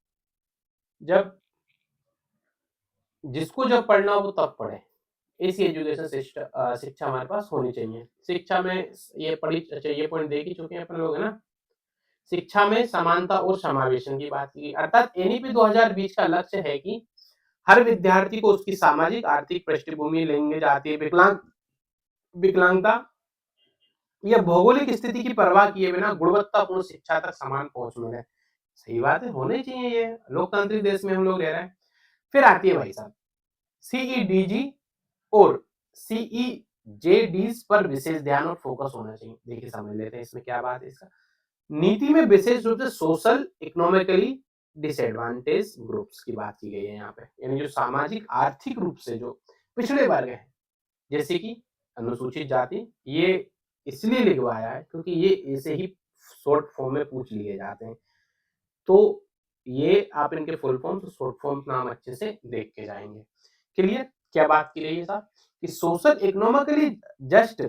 जब जिसको जब पढ़ना हो वो तब पढ़े, ऐसी एजुकेशन शिक्षा हमारे पास होनी चाहिए। शिक्षा में ये पढ़ी, अच्छा ये पॉइंट देख ही चुके हैं अपन लोग, है ना? शिक्षा में समानता और समावेशन की बात की, अर्थात एनईपी 2020 का लक्ष्य है कि हर विद्यार्थी को उसकी सामाजिक, आर्थिक पृष्ठभूमि, लिंग, जाति, विकलांगता या भौगोलिक स्थिति की परवाह किए बिना गुणवत्तापूर्ण शिक्षा तक समान पहुंच मिले। सही बात है, होने चाहिए, ये लोकतांत्रिक देश में हम लोग रह रहे हैं। फिर आती है भाई साहब सीईडीजी और सीईजेडीज पर विशेष ध्यान और फोकस होना चाहिए। देखिए समझ लेते हैं इसमें क्या बात है। इसका नीति में विशेष रूप से सोशल इकोनॉमिकली डिसएडवांटेज ग्रुप्स की बात की गई है यहाँ पे, यानी जो सामाजिक आर्थिक रूप से जो पिछड़े वर्ग हैं, जैसे कि अनुसूचित जाति, ये इसलिए लिखवाया है क्योंकि ये ऐसे ही शॉर्ट फॉर्म में पूछ लिए जाते हैं। तो ये आप इनके फुल फॉर्म तो शॉर्ट फॉर्म नाम अच्छे से देख के जाएंगे। क्लियर? क्या बात की रही है साहब कि सोशल इकोनॉमिकली जस्ट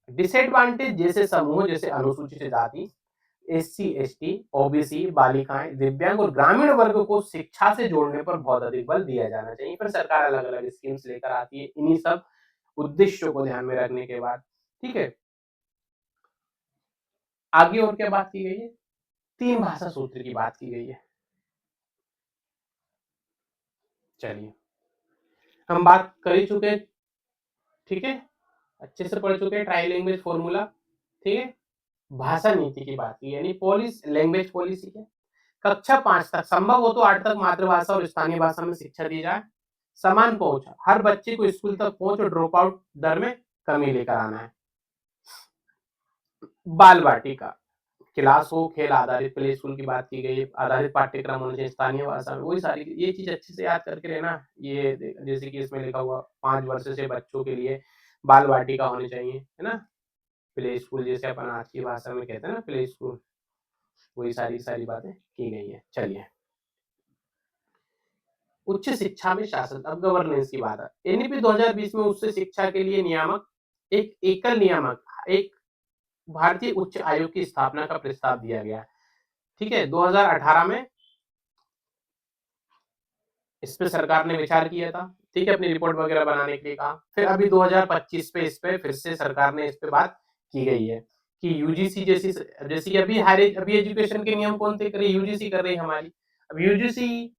डिसएडवांटेज जैसे समूह, जैसे अनुसूचित जाति, एससी, एसटी, ओबीसी, बालिकाएं, दिव्यांग और ग्रामीण वर्ग को शिक्षा से जोड़ने पर बहुत अधिक बल दिया जाना चाहिए। फिर सरकार अलग अलग स्कीम्स लेकर आती है इन्हीं सब उद्देश्यों को ध्यान में रखने के बाद। ठीक है, आगे और क्या बात की गई है? 3 भाषा सूत्र की बात की गई है। चलिए, हम बात कर ही चुके, ठीक है, अच्छे से पढ़ चुके हैं ट्राई लैंग्वेज फॉर्मूला। ठीक है, भाषा नीति की बात की, यानी लैंग्वेज पॉलिसी है। कक्षा 5 तक, संभव हो तो 8 तक मातृभाषा और स्थानीय भाषा में शिक्षा दी जाए। समान पहुंच, हर बच्चे को स्कूल तक पहुंच और ड्रॉप आउट दर में कमी लेकर आना है। बाल वाटिका क्लास हो, खेल आधारित प्ले स्कूल की बात की गई, आधारित पाठ्यक्रम होने चाहिए स्थानीय भाषा में, वही सारी ये चीज अच्छे से याद करके रहना। ये जैसे कि इसमें लिखा हुआ 5 वर्ष से बच्चों के लिए बाल वाटिका होनी चाहिए, है ना, प्ले स्कूल जैसे अपन आज की भाषा में कहते हैं ना प्ले स्कूल, वही सारी सारी बातें की गई है। चलिए, उच्च शिक्षा में शासन, अब गवर्नेंस की बात है। एनईपी 2020 में उच्च शिक्षा के लिए नियामक एक एकल नियामक, एक भारतीय उच्च आयोग की स्थापना का प्रस्ताव दिया गया। ठीक है, 2018 में इस पे सरकार ने विचार किया था। ठीक है, अपनी रिपोर्ट वगैरह बनाने के लिए कहा। फिर अभी 2025 पे इस पे फिर से सरकार ने इस पे बात की गई है कि यूजीसी जैसी कि अभी एजुकेशन के नियम कौन तय कर रही है? यूजीसी कर रही है हमारी। अब यूजीसी,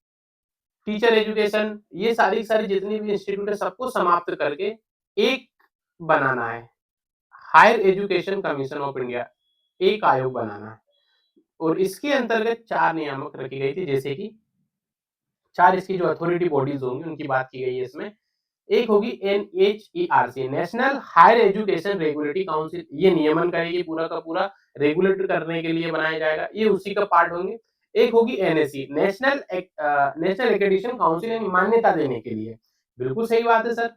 टीचर एजुकेशन, ये सारी सारी जितनी भी इंस्टीट्यूट है सबको समाप्त करके एक बनाना है, higher education commission of India, एक आयोग बनाना है। और इसके अंतर्गत 4 नियामक रखी गई थी, जैसे कि 4 इसकी जो अथॉरिटी बॉडीज होंगी उनकी बात की गई है इसमें। एक होगी NHERC, national higher education regulatory council, ये नियमन करेगी पूरा का पूरा, रेगुलेट करने के लिए बनाया जाएगा, ये उसी का पार्ट होंगे। एक होगी एनएससी, नेशनल एक्रेडिटेशन काउंसिल, यानी मान्यता देने के लिए। बिल्कुल सही बात है सर,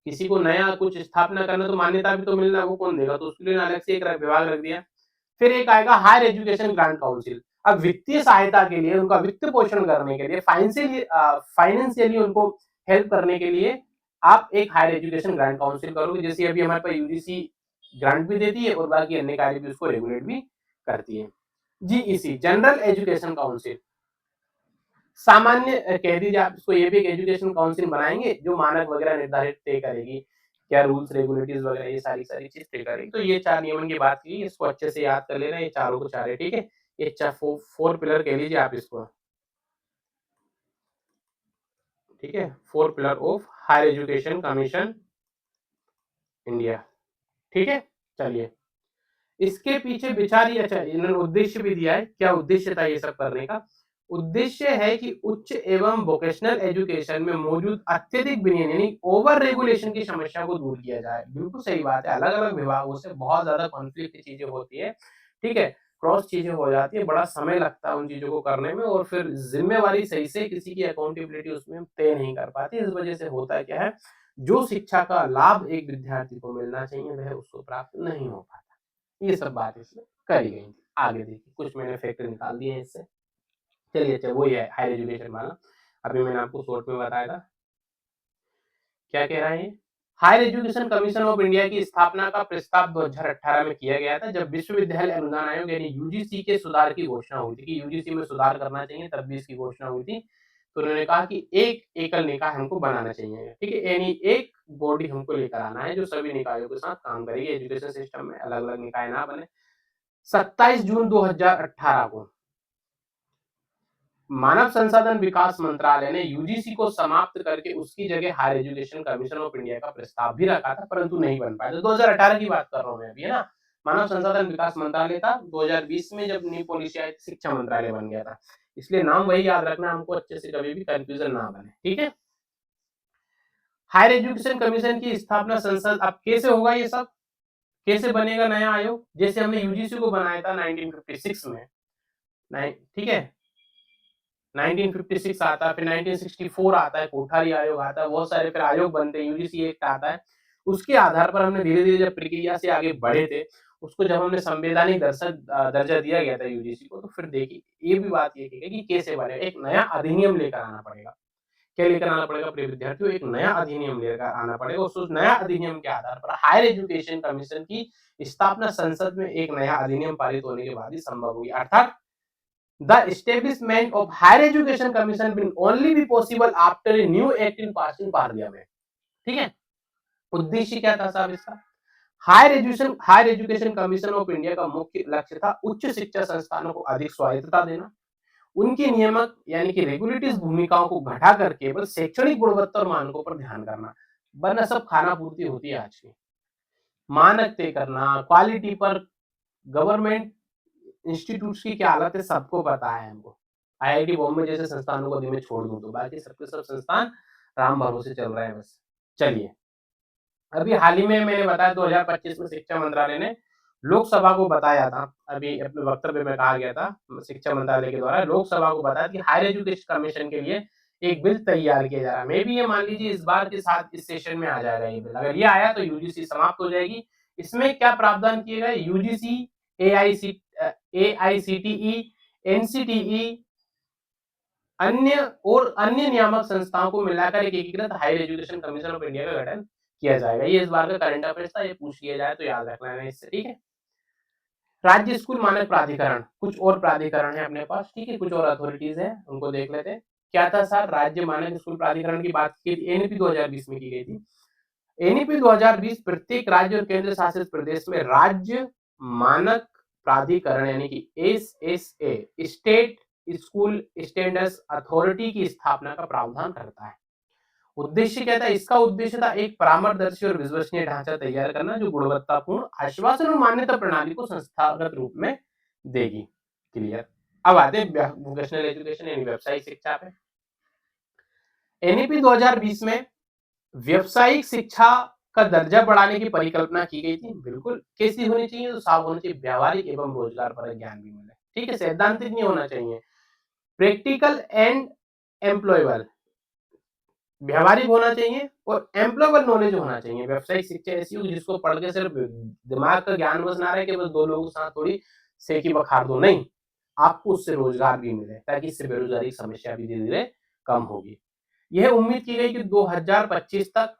किसी को नया कुछ स्थापना करना तो मान्यता भी तो मिलना, वो कौन देगा? तो उसके लिए अलग से एक विभाग रख दिया। फिर एक आएगा हायर एजुकेशन ग्रांट काउंसिल, अब वित्तीय सहायता के लिए, उनका वित्त पोषण करने के लिए, फाइनेंशियली उनको हेल्प करने के लिए आप एक हायर एजुकेशन ग्रांट काउंसिल करोगे, जैसे अभी हमारे पास यूजीसी ग्रांट भी देती है और बाकी अन्य कार्य भी उसको रेगुलेट भी करती है। जीईसी, जनरल एजुकेशन काउंसिल, सामान्य कह दीजिए आप इसको, ये भी एक एजुकेशन काउंसिल बनाएंगे जो मानक वगैरह निर्धारित तय करेगी, क्या रूल्स रेगुलेटरीज वगैरह ये सारी सारी चीज तय करेगी। तो ये 4 नियमन की बात की, इसको अच्छे से याद कर लेना, ये चारों को चार है। ठीक है, ये 4 पिलर कह लीजिए आप इसको। ठीक है, 4 pillar of higher education commission India. ठीक है, चलिए, इसके पीछे विचार ये, अच्छा इन्होंने उद्देश्य भी दिया है, क्या उद्देश्य था ये सब करने का? उद्देश्य है कि उच्च एवं वोकेशनल एजुकेशन में मौजूद अत्यधिक विनियमन यानी ओवर रेगुलेशन की समस्या को दूर किया जाए। बिल्कुल सही बात है, अलग अलग विभागों से बहुत ज्यादा कॉन्फ्लिक्ट की चीजें होती है। ठीक है, क्रॉस चीजें हो जाती है, बड़ा समय लगता है उन चीजों को करने में, और फिर जिम्मेवारी सही से किसी की अकाउंटेबिलिटी उसमें तय नहीं कर पाती। इस वजह से होता क्या है, जो शिक्षा का लाभ एक विद्यार्थी को मिलना चाहिए वह उसको प्राप्त नहीं हो पाता। ये सब बात इसमें करी गई थी। आगे देखिए, कुछ मैंने फैक्ट निकाल दिए हैं इससे। चलिए, अच्छा वही है हायर एजुकेशन वाला, अभी मैंने आपको शॉर्ट में बताया था। क्या कह रहा है? Higher education commission of India की स्थापना का प्रस्ताव 2018 में किया गया था, जब विश्वविद्यालय अनुदान आयोग यानी यूजीसी के सुधार की घोषणा हुई थी कि यूजीसी में सुधार करना चाहिए, तब भी इसकी घोषणा हुई थी। तो उन्होंने कहा कि एक एकल निकाय हमको बनाना चाहिए। ठीक है, यानी एक बॉडी हमको लेकर आना है जो सभी निकायों के साथ काम करेगी एजुकेशन सिस्टम में, अलग अलग निकाय ना बने। 27 जून 2018 को मानव संसाधन विकास मंत्रालय ने यूजीसी को समाप्त करके उसकी जगह higher education commission of India का प्रस्ताव भी रखा था, परंतु नहीं बन पाया। तो 2018 की बात कर रहा हूं मैं अभी, है ना। मानव संसाधन विकास मंत्रालय था, 2020 में जब नई पॉलिसी आई शिक्षा मंत्रालय बन गया था, इसलिए नाम वही याद रखना हमको, अच्छे से कभी भी कंफ्यूजन ना बने। ठीक है, हायर एजुकेशन कमीशन की स्थापना संसद, अब कैसे होगा ये सब, कैसे बनेगा नया आयोग? जैसे हमने यूजीसी को बनाया था 1956 में, ठीक है, 1956 आता है, फिर 1964 आता है, कोठारी आयोग आता है, बहुत सारे फिर आयोग बनते हैं, यूजीसी एक्ट आता है। उसके आधार पर हमने धीरे धीरे जब प्रक्रिया से आगे बढ़े थे, उसको जब हमने संवैधानिक दर्जा दिया गया था यूजीसी को, तो फिर देखिए ये भी बात ये की गई कि कैसे बने, एक नया अधिनियम लेकर आना पड़ेगा क्या लेकर आना पड़ेगा प्रिय विद्यार्थियों, एक नया अधिनियम लेकर आना पड़ेगा। उस नया अधिनियम के आधार पर हायर एजुकेशन कमीशन की स्थापना संसद में एक नया अधिनियम पारित होने के बाद ही संभव हुई। अर्थात the establishment of higher education commission will only be possible after a new act in pass in parliament. ठीक है, उद्देश्य क्या था साहब इसका? Higher education commission of India का मुख्य लक्ष्य था उच्च शिक्षा संस्थानों को अधिक स्वायत्तता देना, उनकी नियामक यानी कि रेगुलेटरी भूमिकाओं को घटाकर केवल शैक्षणिक गुणवत्ता और मानकों पर ध्यान करना, वरना सब खाना पूर्ति होती है आज की। मानक तय करना, क्वालिटी पर गवर्नमेंट इंस्टीट्यूट्स की क्या हालत है सबको पता है हमको। आईआईटी बॉम्बे जैसे संस्थानों को मैं छोड़ दूं तो बाकी सबके सब संस्थान राम भरोसे चल रहे हैं बस। चलिए, अभी हाल ही में मैंने बताया 2025 में शिक्षा मंत्रालय ने लोकसभा को बताया था, अभी अपने वक्तव्य में कहा गया था शिक्षा मंत्रालय के द्वारा लोकसभा को बताया कि हायर एजुकेशन कमीशन के लिए एक बिल तैयार किया जा रहा है। मे भी ये मान लीजिए इस बार के साथ इस सेशन में आ जाएगा ये बिल। अगर ये आया तो यूजीसी समाप्त हो जाएगी। इसमें क्या प्रावधान किए गए? यूजीसी, एआईसीटीई, एनसीटीई अन्य नियामक संस्थाओं को मिलाकर एक एकीकृत higher education commission of India का गठन किया जाएगा। ये इस बार का करंट अफेयर्स था, ये पूछ लिया जाए तो याद रखना है इससे। ठीक है, राज्य स्कूल मानक प्राधिकरण, कुछ और प्राधिकरण है अपने पास। ठीक है, कुछ और अथॉरिटीज है, उनको देख लेते हैं। क्या था सर? राज्य मानक स्कूल प्राधिकरण की बात की थी, एनईपी 2020 में की गई थी। एनईपी 2020 प्रत्येक राज्य और केंद्र शासित प्रदेश में राज्य मानक प्राधिकरण यानी कि SSA state school standards authority की स्थापना का प्रावधान करता है। उद्देश्य क्या था इसका? उद्देश्य था एक परामर्शदर्शी और विश्वसनीय ढांचा तैयार करना जो गुणवत्तापूर्ण आश्वासन और मान्यता प्रणाली को संस्थागत रूप में देगी। क्लियर। अब आते हैं वोकेशनल एजुकेशन यानी व्यावसायिक शिक्षा पे। एनईपी 2020 में व्यावसायिक शिक्षा का दर्जा बढ़ाने की परिकल्पना की गई थी। बिल्कुल। कैसी होनी चाहिए? तो साफ होनी चाहिए, व्यावहारिक एवं रोजगार परक ज्ञान भी मिले। ठीक है, सैद्धांतिक नहीं होना चाहिए, प्रैक्टिकल एंड एम्प्लॉयबल, व्यावहारिक होना चाहिए और एम्प्लॉयबल नॉलेज होना चाहिए। व्यावसायिक शिक्षा ऐसी होगी जिसको पढ़ के सिर्फ दिमाग का ज्ञान बस ना रहे कि बस दो लोगों के साथ थोड़ी सेकी बखार दो, नहीं, आपको उससे रोजगार भी मिले ताकि इससे बेरोजगारी की समस्या भी धीरे धीरे कम होगी। यह उम्मीद की गई कि 2025 तक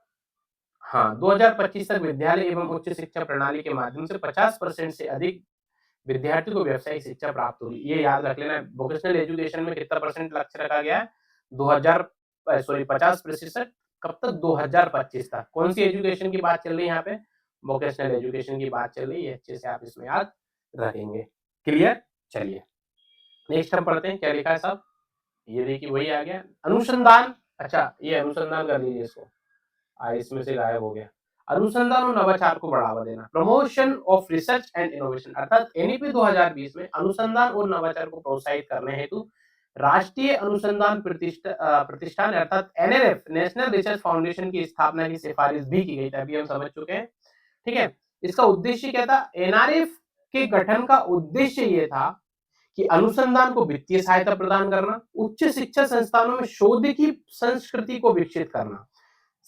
2025 तक विद्यालय एवं उच्च शिक्षा प्रणाली के माध्यम से 50% से अधिक विद्यार्थियों को व्यावसायिक शिक्षा प्राप्त होगी। ये याद रख लेना, वोकेशनल एजुकेशन में कितना परसेंट लक्ष्य रखा गया है? 50%। कब तक? 2025 तक। कौन सी एजुकेशन की बात चल रही है यहाँ पे? वोकेशनल एजुकेशन की बात चल रही है। अच्छे से आप इसमें याद रखेंगे। क्लियर। चलिए नेक्स्ट हम पढ़ते हैं, क्या लिखा है साहब? ये देखिए वही आ गया, अनुसंधान। अच्छा, ये अनुसंधान कर लीजिए इसको, इसमें से गायब हो गया। अनुसंधान और नवाचार को बढ़ावा देना, promotion of research and innovation. अर्थात एनईपी 2020 में अनुसंधान और नवाचार को प्रोत्साहित करने हेतु राष्ट्रीय अनुसंधान प्रतिष्ठान अर्थात एनएलएफ, नेशनल रिसर्च फाउंडेशन की स्थापना की सिफारिश भी की गई थी, अभी हम समझ चुके हैं। ठीक है, इसका उद्देश्य क्या था? एनआरएफ के गठन का उद्देश्य यह था कि अनुसंधान को वित्तीय सहायता प्रदान करना, उच्च शिक्षा संस्थानों में शोध की संस्कृति को विकसित करना,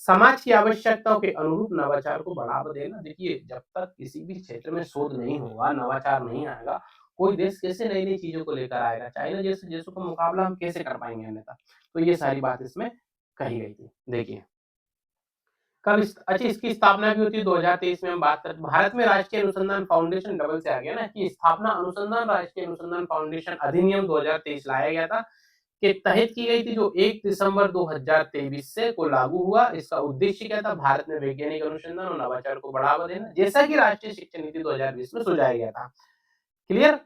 समाज की आवश्यकताओं के अनुरूप नवाचार को बढ़ावा देना। देखिए, जब तक किसी भी क्षेत्र में शोध नहीं होगा, नवाचार नहीं आएगा, कोई देश कैसे नई नई चीजों को लेकर आएगा? चाइना जैसे देशों का मुकाबला हम कैसे कर पाएंगे अन्यथा? तो ये सारी बात इसमें कही गई थी। देखिए कब अच्छा इसकी स्थापना भी होती है 2023 में। हम बात करते भारत में राष्ट्रीय अनुसंधान फाउंडेशन, डबल से आ गया ना, कि स्थापना अनुसंधान राष्ट्रीय अनुसंधान फाउंडेशन अधिनियम 2023 लाया गया था के तहत की गई थी, जो 1 दिसंबर 2023 से को लागू हुआ। इसका उद्देश्य क्या था? भारत में वैज्ञानिक अनुसंधान और नवाचार को बढ़ावा देना, जैसा कि राष्ट्रीय शिक्षा नीति 2020 में सुझाया गया था। क्लियर।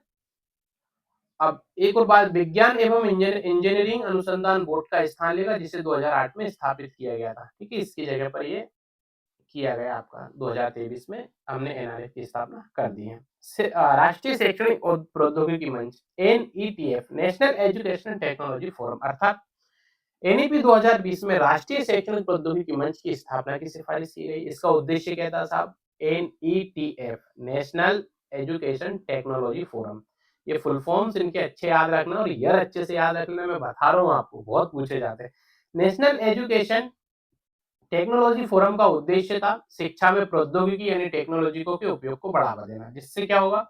अब एक और बात, विज्ञान एवं इंजीनियरिंग अनुसंधान बोर्ड का स्थान लेगा, जिसे 2008 में स्थापित किया गया था। ठीक है, इसकी जगह पर ये किया गया आपका 2023 में हमने एनआरएफ की स्थापना कर दी है। राष्ट्रीय शैक्षणिक और प्रौद्योगिकी मंच NETF, national education technology forum, अर्थात एनईपी 2020 में राष्ट्रीय शैक्षणिक प्रौद्योगिकी मंच की स्थापना की सिफारिश की गई। इसका उद्देश्य क्या था साहब? NETF, national education technology forum. ये फुल फॉर्म्स इनके अच्छे याद रखना और ईयर अच्छे से याद रखना, मैं बता रहा हूँ आपको, बहुत पूछे जाते हैं। नेशनल एजुकेशन टेक्नोलॉजी फोरम का उद्देश्य था शिक्षा में प्रौद्योगिकी यानी टेक्नोलॉजी के उपयोग को बढ़ावा देना, जिससे क्या होगा?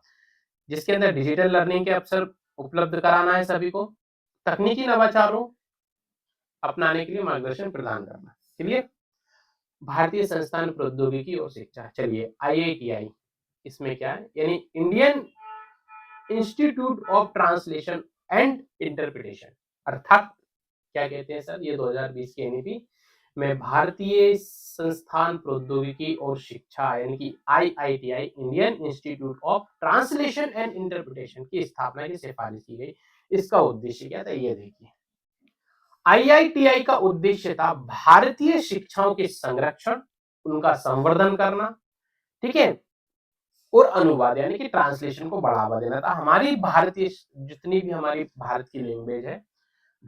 जिसके अंदर डिजिटल लर्निंग के अवसर उपलब्ध कराना है सभी को, तकनीकी नवाचारों अपनाने के लिए मार्गदर्शन प्रदान करना। क्लियर? भारतीय संस्थान प्रौद्योगिकी और शिक्षा, चलिए IITI, इसमें क्या है, यानी Indian institute of translation and interpretation, अर्थात क्या कहते हैं सर, ये 2020 की एनईपी में भारतीय संस्थान प्रौद्योगिकी और शिक्षा यानी कि IITI, Indian institute of translation and interpretation की स्थापना की सिफारिश की गई। इसका उद्देश्य क्या था, ये देखिए। IITI का उद्देश्य था भारतीय शिक्षाओं के संरक्षण, उनका संवर्धन करना, ठीक है, और अनुवाद यानी कि ट्रांसलेशन को बढ़ावा देना था। हमारी भारतीय जितनी भी हमारी भारत की लैंग्वेज है,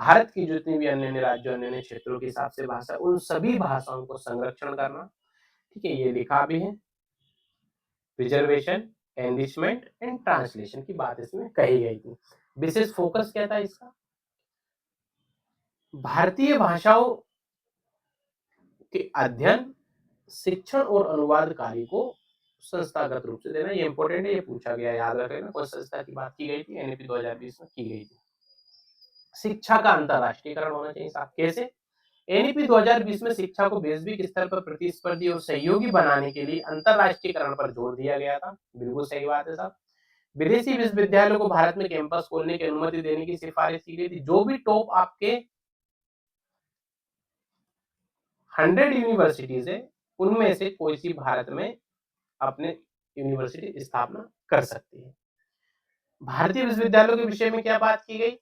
भारत की जितनी भी अन्य राज्यों, अन्य क्षेत्रों के हिसाब से भाषा, उन सभी भाषाओं को संरक्षण करना, ठीक है, ये लिखा भी है। प्रिजर्वेशन, एनरिचमेंट एंड ट्रांसलेशन की बात इसमें कही गई थी। विशेष फोकस क्या था इसका, भारतीय भाषाओं के अध्ययन, शिक्षण और अनुवाद कार्य को संस्थागत रूप से देना। ये इंपॉर्टेंट है, ये पूछा गया, याद रखना। कौन संस्था की बात की गई थी, एनईपी 2020 में की गई थी। शिक्षा का अंतरराष्ट्रीयकरण होना चाहिए साहब। कैसे? एनईपी 2020 में शिक्षा को वैश्विक स्तर पर प्रतिस्पर्धी और सहयोगी बनाने के लिए अंतरराष्ट्रीयकरण पर जोर दिया गया था। बिल्कुल सही बात है साहब। विदेशी विश्वविद्यालयों को भारत में कैंपस खोलने की अनुमति देने की सिफारिश की गई थी। जो भी टॉप आपके 100 यूनिवर्सिटीज है, उनमें से कोई सी भारत में अपने यूनिवर्सिटी स्थापना कर सकती है। भारतीय विश्वविद्यालयों के विषय में क्या बात की गई,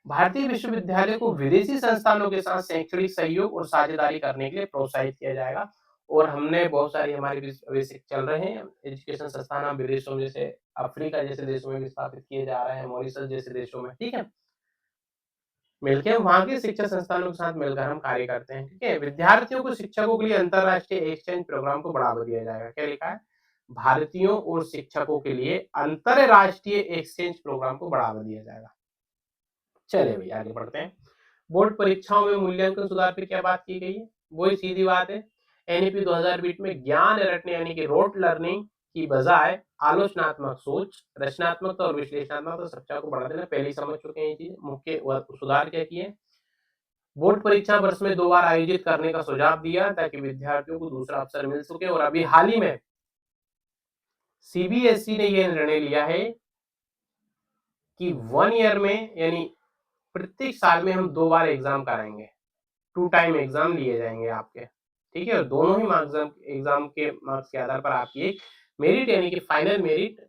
भारतीय विश्वविद्यालय को विदेशी संस्थानों के साथ शैक्षणिक सहयोग और साझेदारी करने के लिए प्रोत्साहित किया जाएगा। और हमने बहुत सारी हमारे बेसिक चल रहे हैं एजुकेशन संस्थान, हम विदेशों में जैसे अफ्रीका जैसे देशों में भी स्थापित किए जा रहे हैं, मॉरिशस जैसे देशों में, ठीक है, मिलकर वहां के शिक्षा संस्थानों के साथ मिलकर हम कार्य करते हैं, ठीक है। विद्यार्थियों को, शिक्षकों के लिए अंतरराष्ट्रीय एक्सचेंज प्रोग्राम को बढ़ावा दिया जाएगा। क्या लिखा है, भारतीयों और शिक्षकों के लिए अंतरराष्ट्रीय एक्सचेंज प्रोग्राम को बढ़ावा दिया जाएगा। चलिए भैया आगे बढ़ते हैं। बोर्ड परीक्षाओं में मूल्यांकन सुधार पे क्या बात की गई है, वही सीधी बात है। एनईपी 2020 में ज्ञान रटने यानी कि रोट लर्निंग की बजाय आलोचनात्मक सोच, रचनात्मकता और विश्लेषणात्मक शिक्षा को बढ़ा देना, पहले ही समझ चुके हैं ये चीज। मुख्य सुधार क्या किए, बोर्ड परीक्षा वर्ष में 2 बार आयोजित करने का सुझाव दिया ताकि विद्यार्थियों को दूसरा अवसर मिल सके। और अभी हाल ही में सीबीएसई ने यह निर्णय लिया है कि 1 ईयर में यानी प्रत्येक साल में हम 2 बार एग्जाम कराएंगे, 2 टाइम एग्जाम लिए जाएंगे आपके, ठीक है। और दोनों ही एग्जाम के मार्क्स के आधार पर आपकी एक मेरिट यानी कि फाइनल मेरिट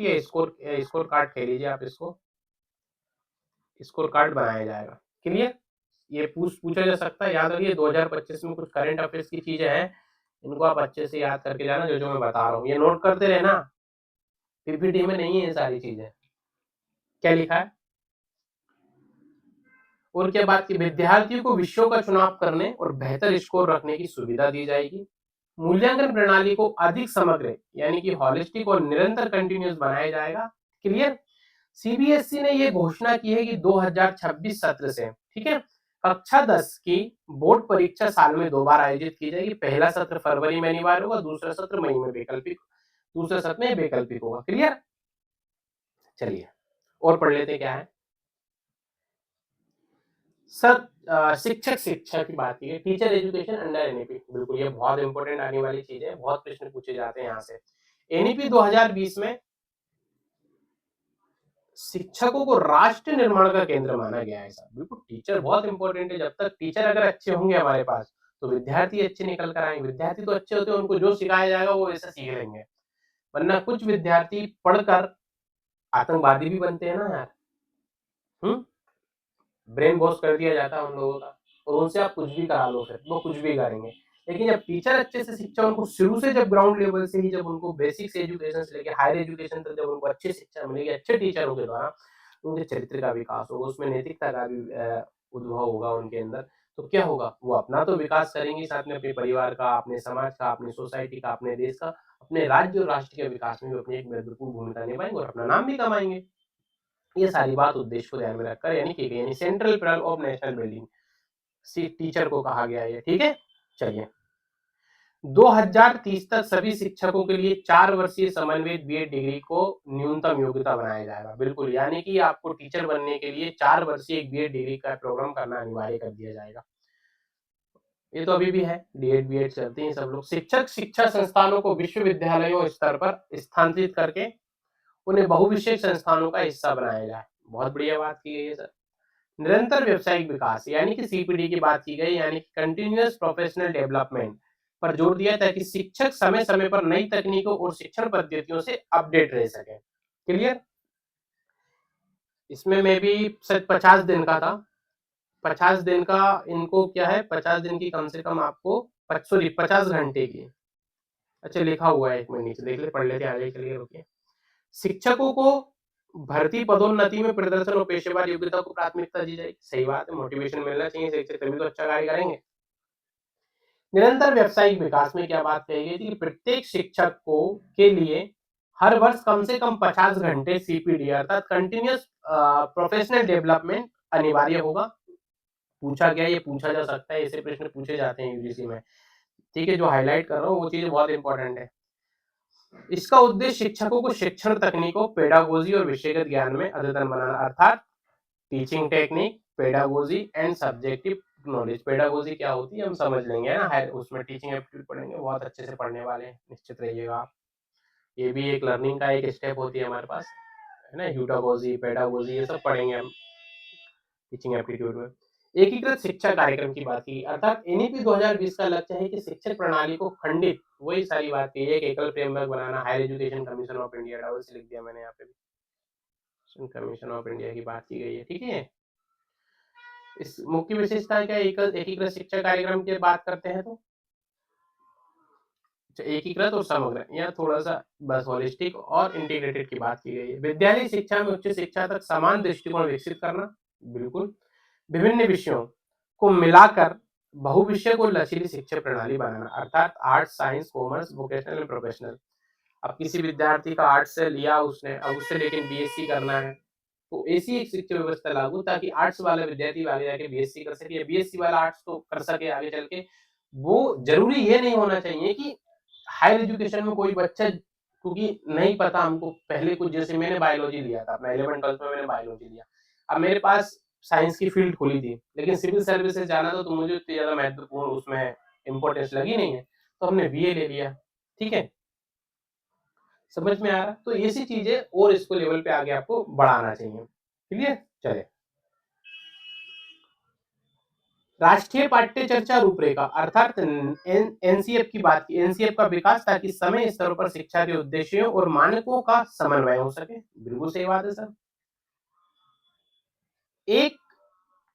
या स्कोर कार्ड कह लीजिए आप, इसको स्कोर कार्ड बनाया जाएगा। क्लियर? ये पूछा जा सकता है, याद रखिए 2025 में कुछ करंट अफेयर्स की चीजें हैं, इनको आप अच्छे से याद करके जाना, जो मैं बता रहा हूँ ये नोट करते रहना, पीपीटी में नहीं है ये सारी चीजें। क्या लिखा है, और क्या बात की, विद्यार्थियों को विषयों का चुनाव करने और बेहतर स्कोर रखने की सुविधा दी जाएगी। मूल्यांकन प्रणाली को अधिक समग्र यानी कि हॉलिस्टिक और निरंतर कंटिन्यूस बनाया जाएगा। क्लियर? सीबीएसई ने यह घोषणा की है कि 2026 सत्र से, ठीक है, कक्षा 10 की बोर्ड परीक्षा साल में 2 बार आयोजित की जाएगी। पहला सत्र फरवरी में अनिवार्य होगा, दूसरा सत्र मई में वैकल्पिक होगा। क्लियर? चलिए और पढ़ लेते क्या है सर। शिक्षक शिक्षा की बात की है, टीचर एजुकेशन अंडर एनईपी, बिल्कुल ये बहुत इंपॉर्टेंट आने वाली चीज है, बहुत प्रश्न पूछे जाते हैं यहाँ से। एनईपी 2020 में शिक्षकों को राष्ट्र निर्माण का केंद्र माना गया है सर। बिल्कुल टीचर बहुत इंपॉर्टेंट है, जब तक टीचर अगर अच्छे होंगे हमारे पास तो विद्यार्थी अच्छे निकल कर आएंगे। विद्यार्थी तो अच्छे होते हैं, उनको जो सिखाया जाएगा वो वैसे सीख लेंगे, वरना कुछ विद्यार्थी पढ़कर आतंकवादी भी बनते हैं ना यार। ब्रेन वॉश कर दिया जाता है उन लोगों का, और उनसे आप कुछ भी करा लो, फिर वो कुछ भी करेंगे। लेकिन जब टीचर अच्छे से शिक्षा उनको शुरू से, जब ग्राउंड लेवल से ही, जब उनको बेसिक एजुकेशन से लेकर हायर एजुकेशन तक जब उनको अच्छी शिक्षा मिलेगी अच्छे टीचरों के द्वारा, उनके चरित्र का विकास होगा, उसमें नैतिकता का भी उद्भव होगा उनके अंदर। तो क्या होगा, वो अपना तो विकास करेंगे, साथ में अपने परिवार का, अपने समाज का, अपनी सोसाइटी का, अपने देश का, अपने राज्य और राष्ट्र के विकास में भी अपनी एक महत्वपूर्ण भूमिका निभाएंगे और अपना नाम भी कमाएंगे। ये सारी बात उद्देश्य को ध्यान में रखकर यानी की गई, यानी central pillar of national building teacher को कहा गया है, ठीक है। चलिए 2030 तक सभी शिक्षकों के लिए 4 वर्षीय समन्वित बीएड डिग्री को न्यूनतम योग्यता बनाया जाएगा। बिल्कुल, यानी कि आपको टीचर बनने के लिए 4 वर्षीय एक बीएड डिग्री का प्रोग्राम करना अनिवार्य कर दिया जाएगा। ये तो अभी भी है, डीएड बीएड करते हैं सब लोग। शिक्षक शिक्षा संस्थानों को विश्वविद्यालयों स्तर पर स्थानांतरित करके उन्हें बहुविषयक संस्थानों का हिस्सा बनाया जाए। बहुत बढ़िया बात की गई है सर। निरंतर व्यावसायिक विकास यानी कि सीपीडी की बात की गई, यानी कि कंटिन्यूअस प्रोफेशनल डेवलपमेंट पर जोर दिया ताकि शिक्षक समय समय पर नई तकनीकों और शिक्षण पद्धतियों से अपडेट रह सके। क्लियर? इसमें मैं भी शायद 50 दिन का था, 50 दिन का इनको क्या है, 50 दिन की कम से कम आपको सॉरी 50 घंटे की। अच्छा लिखा हुआ है, एक मिनट नीचे देख ले, पढ़ लेते आगे, चलिए रुकिए। शिक्षकों को भर्ती पदोन्नति में प्रदर्शन और पेशेवर योग्यता को प्राथमिकता दी जाएगी। सही बात है, मोटिवेशन मिलना चाहिए शिक्षक, तभी तो अच्छा कार्य करेंगे। निरंतर व्यावसायिक विकास में क्या बात कही गई थी कि प्रत्येक शिक्षक को के लिए हर वर्ष कम से कम 50 घंटे सीपीडी अर्थात कंटिन्यूअस प्रोफेशनल डेवलपमेंट अनिवार्य होगा। पूछा गया, ये पूछा जा सकता है, ऐसे प्रश्न पूछे जाते हैं यूजीसी में। ठीक है, जो हाईलाइट कर रहा हूँ वो चीज बहुत इंपॉर्टेंट है। इसका उद्देश्य शिक्षकों को शिक्षण तकनीकों, पेडागोजी और विषयगत ज्ञान में अद्यतन बनाना अर्थात teaching technique, pedagogy and subjective knowledge. Pedagogy क्या होती है हम समझ लेंगे, है ना, उसमें टीचिंग एप्टीट्यूड पढ़ेंगे, बहुत अच्छे से पढ़ने वाले हैं, निश्चित रहिएगा आप। ये भी एक लर्निंग का एक स्टेप होती है हमारे पास, है ना, ह्यूटागोजी, पेडागोजी, ये सब पढ़ेंगे हम टीचिंग एप्टीट्यूड में। एकीकृत शिक्षा कार्यक्रम की बात की अर्थात एनईपी 2020 का लक्ष्य है कि शिक्षक प्रणाली को खंडित, वही सारी बात की, एक एकल फ्रेमवर्क बनाना। Higher education commission of India, double से लिख दिया मैंने यहाँ पे भी, कमीशन ऑफ इंडिया की बात की गई है। ठीक है, इस मुख्य विशेषता क्या, एकीकृत शिक्षा कार्यक्रम की बात करते हैं तो एकीकृत और समग्र, या थोड़ा सा बस होलिस्टिक और इंटीग्रेटेड की बात की गई है। विद्यालय शिक्षा में उच्च शिक्षा तक समान दृष्टिकोण विकसित करना। बिल्कुल, विभिन्न विषयों को मिलाकर बहुविषय को लचीली शिक्षा प्रणाली बनाना अर्थात arts, science, commerce, vocational and professional. अब किसी विद्यार्थी का आर्ट्स से लिया उसने, अब उससे लेकिन बीएससी करना है, तो ऐसी एक शिक्षा व्यवस्था लागू ताकि आर्ट्स वाला विद्यार्थी आगे जाके बीएससी कर सके, या बीएससी वाला आर्ट्स तो कर सके आगे चल के। वो जरूरी ये नहीं होना चाहिए कि हायर एजुकेशन में कोई बच्चा, क्योंकि नहीं पता हमको पहले कुछ, जैसे मैंने बायोलॉजी लिया था अपना 11 12 में, मैंने बायोलॉजी लिया, अब मेरे पास साइंस की फील्ड खुली थी, लेकिन सिविल सर्विसेज जाना था, तो मुझे इतनी ज्यादा महत्वपूर्ण उसमें इंपॉर्टेंस लगी नहीं है, तो हमने बीए ले लिया। ठीक है, समझ में आ रहा? तो ऐसी चीजें और इसको लेवल पे आगे आपको बढ़ाना चाहिए। क्लियर? चले, राष्ट्रीय पाठ्य चर्चा रूपरेखा अर्थात एनसीएफ की बात की, एनसीएफ का विकास ताकि समय स्तरों पर शिक्षा के उद्देश्यों और मानकों का समन्वय हो सके। बिल्कुल सही बात है सर। एक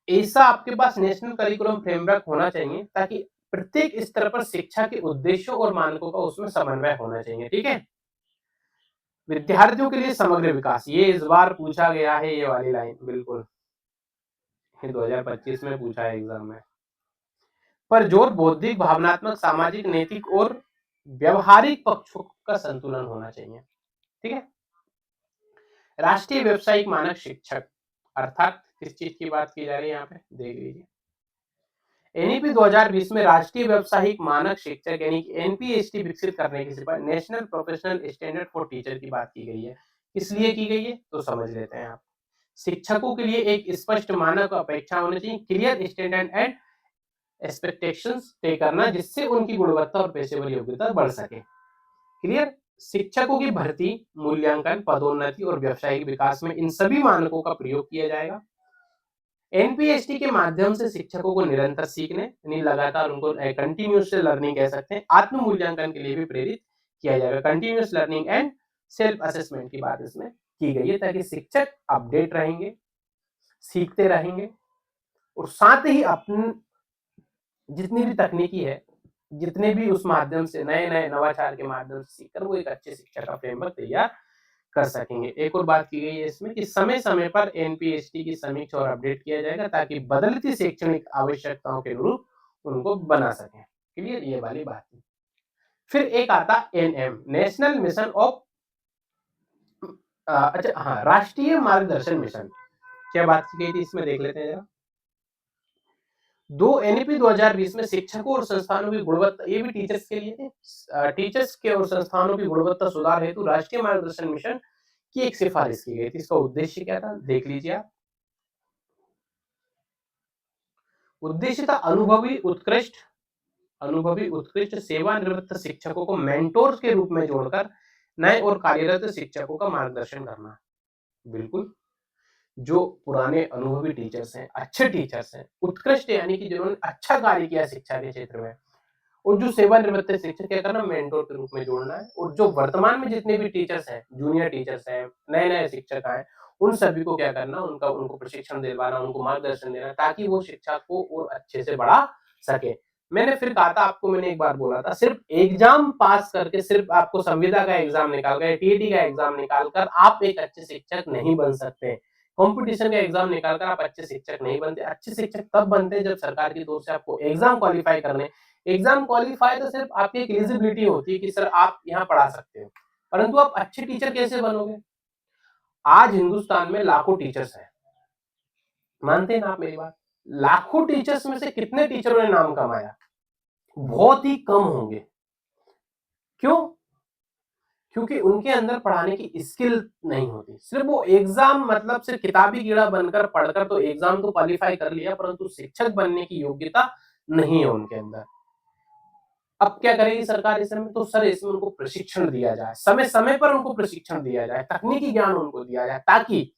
ऐसा आपके पास नेशनल करिकुलम फ्रेमवर्क होना चाहिए ताकि प्रत्येक स्तर पर शिक्षा के उद्देश्यों और मानकों का उसमें समन्वय होना चाहिए। ठीक है, विद्यार्थियों के लिए समग्र विकास, ये इस बार पूछा गया है, ये वाली लाइन बिल्कुल 2025 में पूछा है एग्जाम में। पर जोर बौद्धिक, भावनात्मक, सामाजिक, नैतिक और व्यवहारिक पक्षों का संतुलन होना चाहिए। ठीक है, राष्ट्रीय व्यावसायिक मानक शिक्षक अर्थात किस चीज की बात की जा रही है यहाँ पे देख लीजिए। एनईपी 2020 में राष्ट्रीय व्यावसायिक मानक शिक्षक यानी कि एनपीएसटी विकसित करने की सिर्फ national professional standard for teacher की बात की गई है। किस लिए की गई है तो समझ लेते हैं आप। शिक्षकों के लिए एक स्पष्ट मानक अपेक्षा होनी चाहिए, क्लियर स्टैंडर्ड एंड एक्सपेक्टेशंस तय करना, जिससे उनकी गुणवत्ता और पेशेवर योग्यता बढ़ सके। क्लियर? शिक्षकों की भर्ती, मूल्यांकन, पदोन्नति और व्यावसायिक विकास में इन सभी मानकों का प्रयोग किया जाएगा। एनपीएसटी के माध्यम से शिक्षकों को निरंतर सीखने, यानी लगातार उनको कंटिन्यूअस लर्निंग कह सकते हैं, आत्म मूल्यांकन के लिए भी प्रेरित किया जाएगा। Continuous learning and self assessment की बात इसमें की गई है ताकि शिक्षक अपडेट रहेंगे, सीखते रहेंगे, और साथ ही अपनी जितनी भी तकनीकी है, जितने भी उस माध्यम से नए नए नवाचार के माध्यम से सीखकर वो एक अच्छे शिक्षा का फ्रेमवर्क तैयार कर सकेंगे। एक और बात की गई है इसमें कि समय समय पर एनपीएसटी की समीक्षा और अपडेट किया जाएगा ताकि बदलती शैक्षणिक आवश्यकताओं के अनुरूप उनको बना सकें। क्लियर? ये वाली बात है। फिर एक आता एनएम, नेशनल मिशन ऑफ अच्छा हाँ, राष्ट्रीय मार्गदर्शन मिशन। क्या बात की गई थी इसमें देख लेते हैं जरा। एनईपी 2020 में शिक्षकों और संस्थानों की गुणवत्ता, ये भी टीचर्स के लिए टीचर्स के और संस्थानों की गुणवत्ता सुधार हेतु राष्ट्रीय मार्गदर्शन मिशन की एक सिफारिश की गई थी। इसका उद्देश्य क्या था, देख लीजिए आप। उद्देश्य था अनुभवी उत्कृष्ट सेवानिवृत्त शिक्षकों को मेंटोर्स के रूप में जोड़कर नए और कार्यरत शिक्षकों का मार्गदर्शन करना। बिल्कुल, जो पुराने अनुभवी टीचर्स हैं, अच्छे टीचर्स हैं, उत्कृष्ट यानी कि जिन्होंने अच्छा कार्य किया शिक्षा के क्षेत्र में, और जो सेवानिवृत्त शिक्षक क्या करना, मेंटोर के रूप में जोड़ना है। और जो वर्तमान में जितने भी टीचर्स हैं, जूनियर टीचर्स हैं, नए-नए शिक्षक आए, उन सभी को क्या करना, उनको प्रशिक्षण दिलवाना, उनको मार्गदर्शन देना, ताकि वो शिक्षा को और अच्छे से बढ़ा सके। मैंने फिर कहा था आपको, मैंने एक बार बोला था, सिर्फ एग्जाम पास करके, सिर्फ आपको संविदा का एग्जाम निकाल कर, टीईटी का एग्जाम निकाल कर आप एक अच्छे शिक्षक नहीं बन सकते। कंपटीशन का एग्जाम निकाल कर आप अच्छे शिक्षक नहीं बनते। अच्छे शिक्षक तब बनते हैं जब सरकार की तरफ से आपको एग्जाम क्वालिफाई करने, एग्जाम क्वालिफाई तो सिर्फ आपकी एक एलिजिबिलिटी होती है कि सर आप यहाँ पढ़ा सकते हो, परंतु आप अच्छे टीचर कैसे बनोगे? आज हिंदुस्तान में लाखों टीचर्स हैं, मानते हैं ना आप मेरी बात? लाखों टीचर्स में से कितने टीचरों ने नाम कमाया? बहुत ही कम होंगे। क्यों? क्योंकि उनके अंदर पढ़ाने की स्किल नहीं होती। सिर्फ वो एग्जाम, मतलब सिर्फ किताबी कीड़ा बनकर पढ़कर तो एग्जाम तो क्वालिफाई कर लिया, परंतु शिक्षक बनने की योग्यता नहीं है उनके अंदर। अब क्या करेगी सरकार इसमें? तो सर इसमें उनको प्रशिक्षण दिया जाए, समय समय पर उनको प्रशिक्षण दिया जाए, तकनीकी ज्ञान उनको दिया जाए, ताकि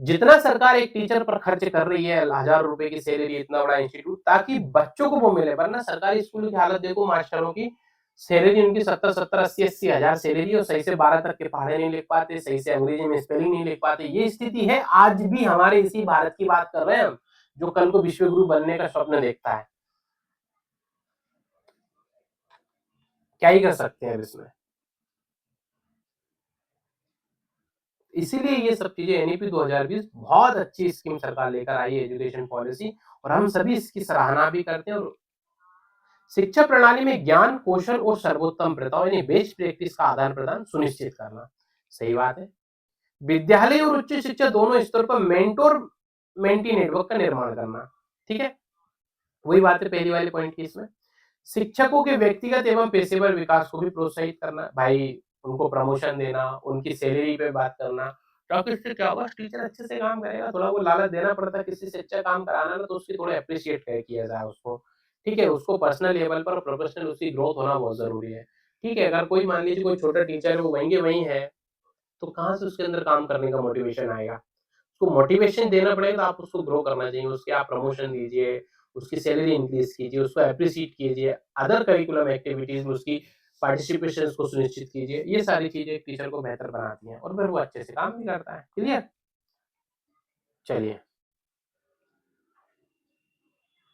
जितना सरकार एक टीचर पर खर्च कर रही है, 1000 रुपए की सैलरी, इतना बड़ा इंस्टीट्यूट, ताकि बच्चों को वो मिले। वरना सरकारी स्कूलों की हालत देखो, मास्टरों की सैलरी उनकी 70-70, 80-80 हजार सैलरी, और सही से 12 तक के पढ़े नहीं लिख पाते, सही से अंग्रेजी में स्पेलिंग नहीं लिख पाते। ये स्थिति है आज भी हमारे इसी भारत की बात कर रहे हैं हम, जो कल को विश्व गुरु बनने का स्वप्न देखता है। क्या ही कर सकते हैं अब इसमें। इसीलिए ये सब चीजें, एनईपी 2020 बहुत अच्छी स्कीम सरकार लेकर आई है, एजुकेशन पॉलिसी, और हम सभी इसकी सराहना भी करते हैं। और शिक्षा प्रणाली में ज्ञान, कौशल और सर्वोत्तम प्रथाओं यानी बेस्ट प्रैक्टिस का आदान प्रदान सुनिश्चित करना। सही बात है। विद्यालय और उच्च शिक्षा दोनों स्तर पर मेंटोर मेंटी नेटवर्क का निर्माण करना। ठीक है, वही बात है पहली वाली पॉइंट की इसमें। शिक्षकों के व्यक्तिगत एवं पेशेवर विकास को भी प्रोत्साहित करना, भाई उनको प्रमोशन देना, उनकी सैलरी पे बात करना, ताकि इससे क्या होगा, टीचर अच्छे से काम करेगा। थोड़ा वो लालच देना पड़ता है, किसी से अच्छा काम कराना ना, तो उसकी थोड़ा अप्रिशिएट किया जाए उसको। ठीक है, उसको पर्सनल लेवल पर प्रोफेशनल उसकी ग्रोथ होना बहुत जरूरी है। ठीक है, अगर कोई मान लीजिए कोई छोटा टीचर है, वो वहीं के वहीं है, तो कहाँ से उसके अंदर काम करने का मोटिवेशन आएगा? उसको मोटिवेशन देना पड़ेगा, तो आप उसको ग्रो करना चाहिए, उसके आप प्रमोशन दीजिए, उसकी सैलरी इंक्रीज कीजिए, उसको एप्रिशिएट कीजिए, अदर करिकुलम एक्टिविटीज में उसकी पार्टिसिपेशन को सुनिश्चित कीजिए। ये सारी चीजें एक टीचर को बेहतर बनाती हैं, और फिर वो अच्छे से काम भी करता है। क्लियर? चलिए,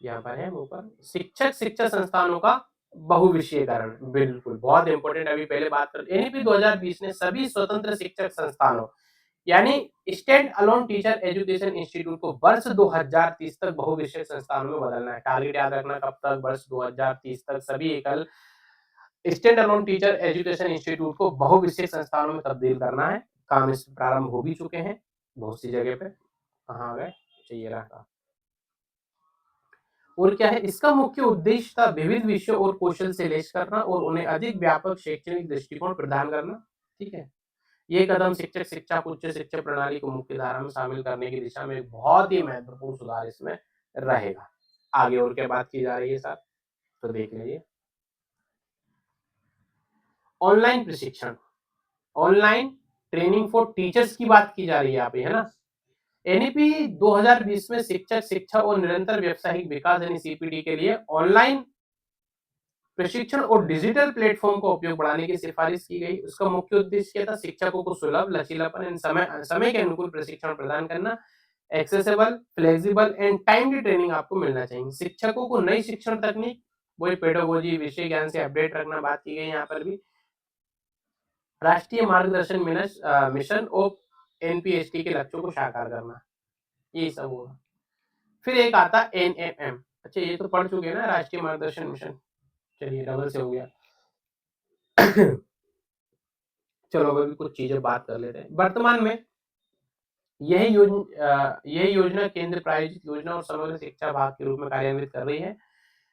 यहाँ पर है ऊपर, शिक्षक शिक्षा संस्थानों का बहुविषयीकरण। बिल्कुल, बहुत इंपॉर्टेंट। अभी पहले बात कर, एनईपी 2020 ने सभी स्वतंत्र शिक्षक संस्थानों यानी stand alone teacher education institute को वर्ष 2030 तक बहुविषयक संस्थानों में बदलना है। टारगेट याद रखना, कब तक? वर्ष 2030 तक सभी एकल stand alone teacher education institute को बहुविषयक संस्थानों में तब्दील करना है। काम इस प्रारंभ हो भी चुके हैं बहुत सी जगह पे। कहाँ आ गए? चाहिए रहा। और क्या है इसका मुख्य उद्देश्य था? विविध विषयों और कौशल से लैस करना और उन्हें अधिक व्यापक शैक्षणिक दृष्टिकोण प्रदान करना। ठीक है, ये कदम शिक्षक शिक्षा को उच्च शिक्षा प्रणाली को मुख्य धारा में शामिल करने की दिशा में एक बहुत ही महत्वपूर्ण सुधार इसमें रहेगा। आगे और क्या बात की जा रही है सर, तो देख लीजिए। ऑनलाइन प्रशिक्षण, ऑनलाइन ट्रेनिंग फॉर टीचर्स की बात की जा रही है यहाँ पे, है ना। एनईपी 2020 में शिक्षक शिक्षा और निरंतर व्यावसायिक विकास यानी सीपीडी के लिए ऑनलाइन प्रशिक्षण और डिजिटल प्लेटफॉर्म का उपयोग बढ़ाने की सिफारिश की गई। उसका मुख्य उद्देश्य क्या था? शिक्षकों को सुलभ, लचीलापन एंड समय के अनुकूल प्रशिक्षण प्रदान करना। Accessible, flexible and timely training आपको मिलना चाहिए। शिक्षकों को नई शिक्षण तकनीक, वही पेडागोजी, विषय ज्ञान से अपडेट रखना बात की गई यहाँ पर भी। राष्ट्रीय मार्गदर्शन मिशन और एनपीएसटी के लक्ष्यों को साकार करना, ये सब होगा। फिर एक आता एनएमएम। अच्छा, ये तो पढ़ चुके हैं ना, राष्ट्रीय मार्गदर्शन मिशन। चलिए, डबल से हो गया। चलो अभी कुछ चीजें बात कर लेते हैं। वर्तमान में यही योजना केंद्र प्रायोजित योजना और समग्र शिक्षा भाग के रूप में कार्यान्वित कर रही है।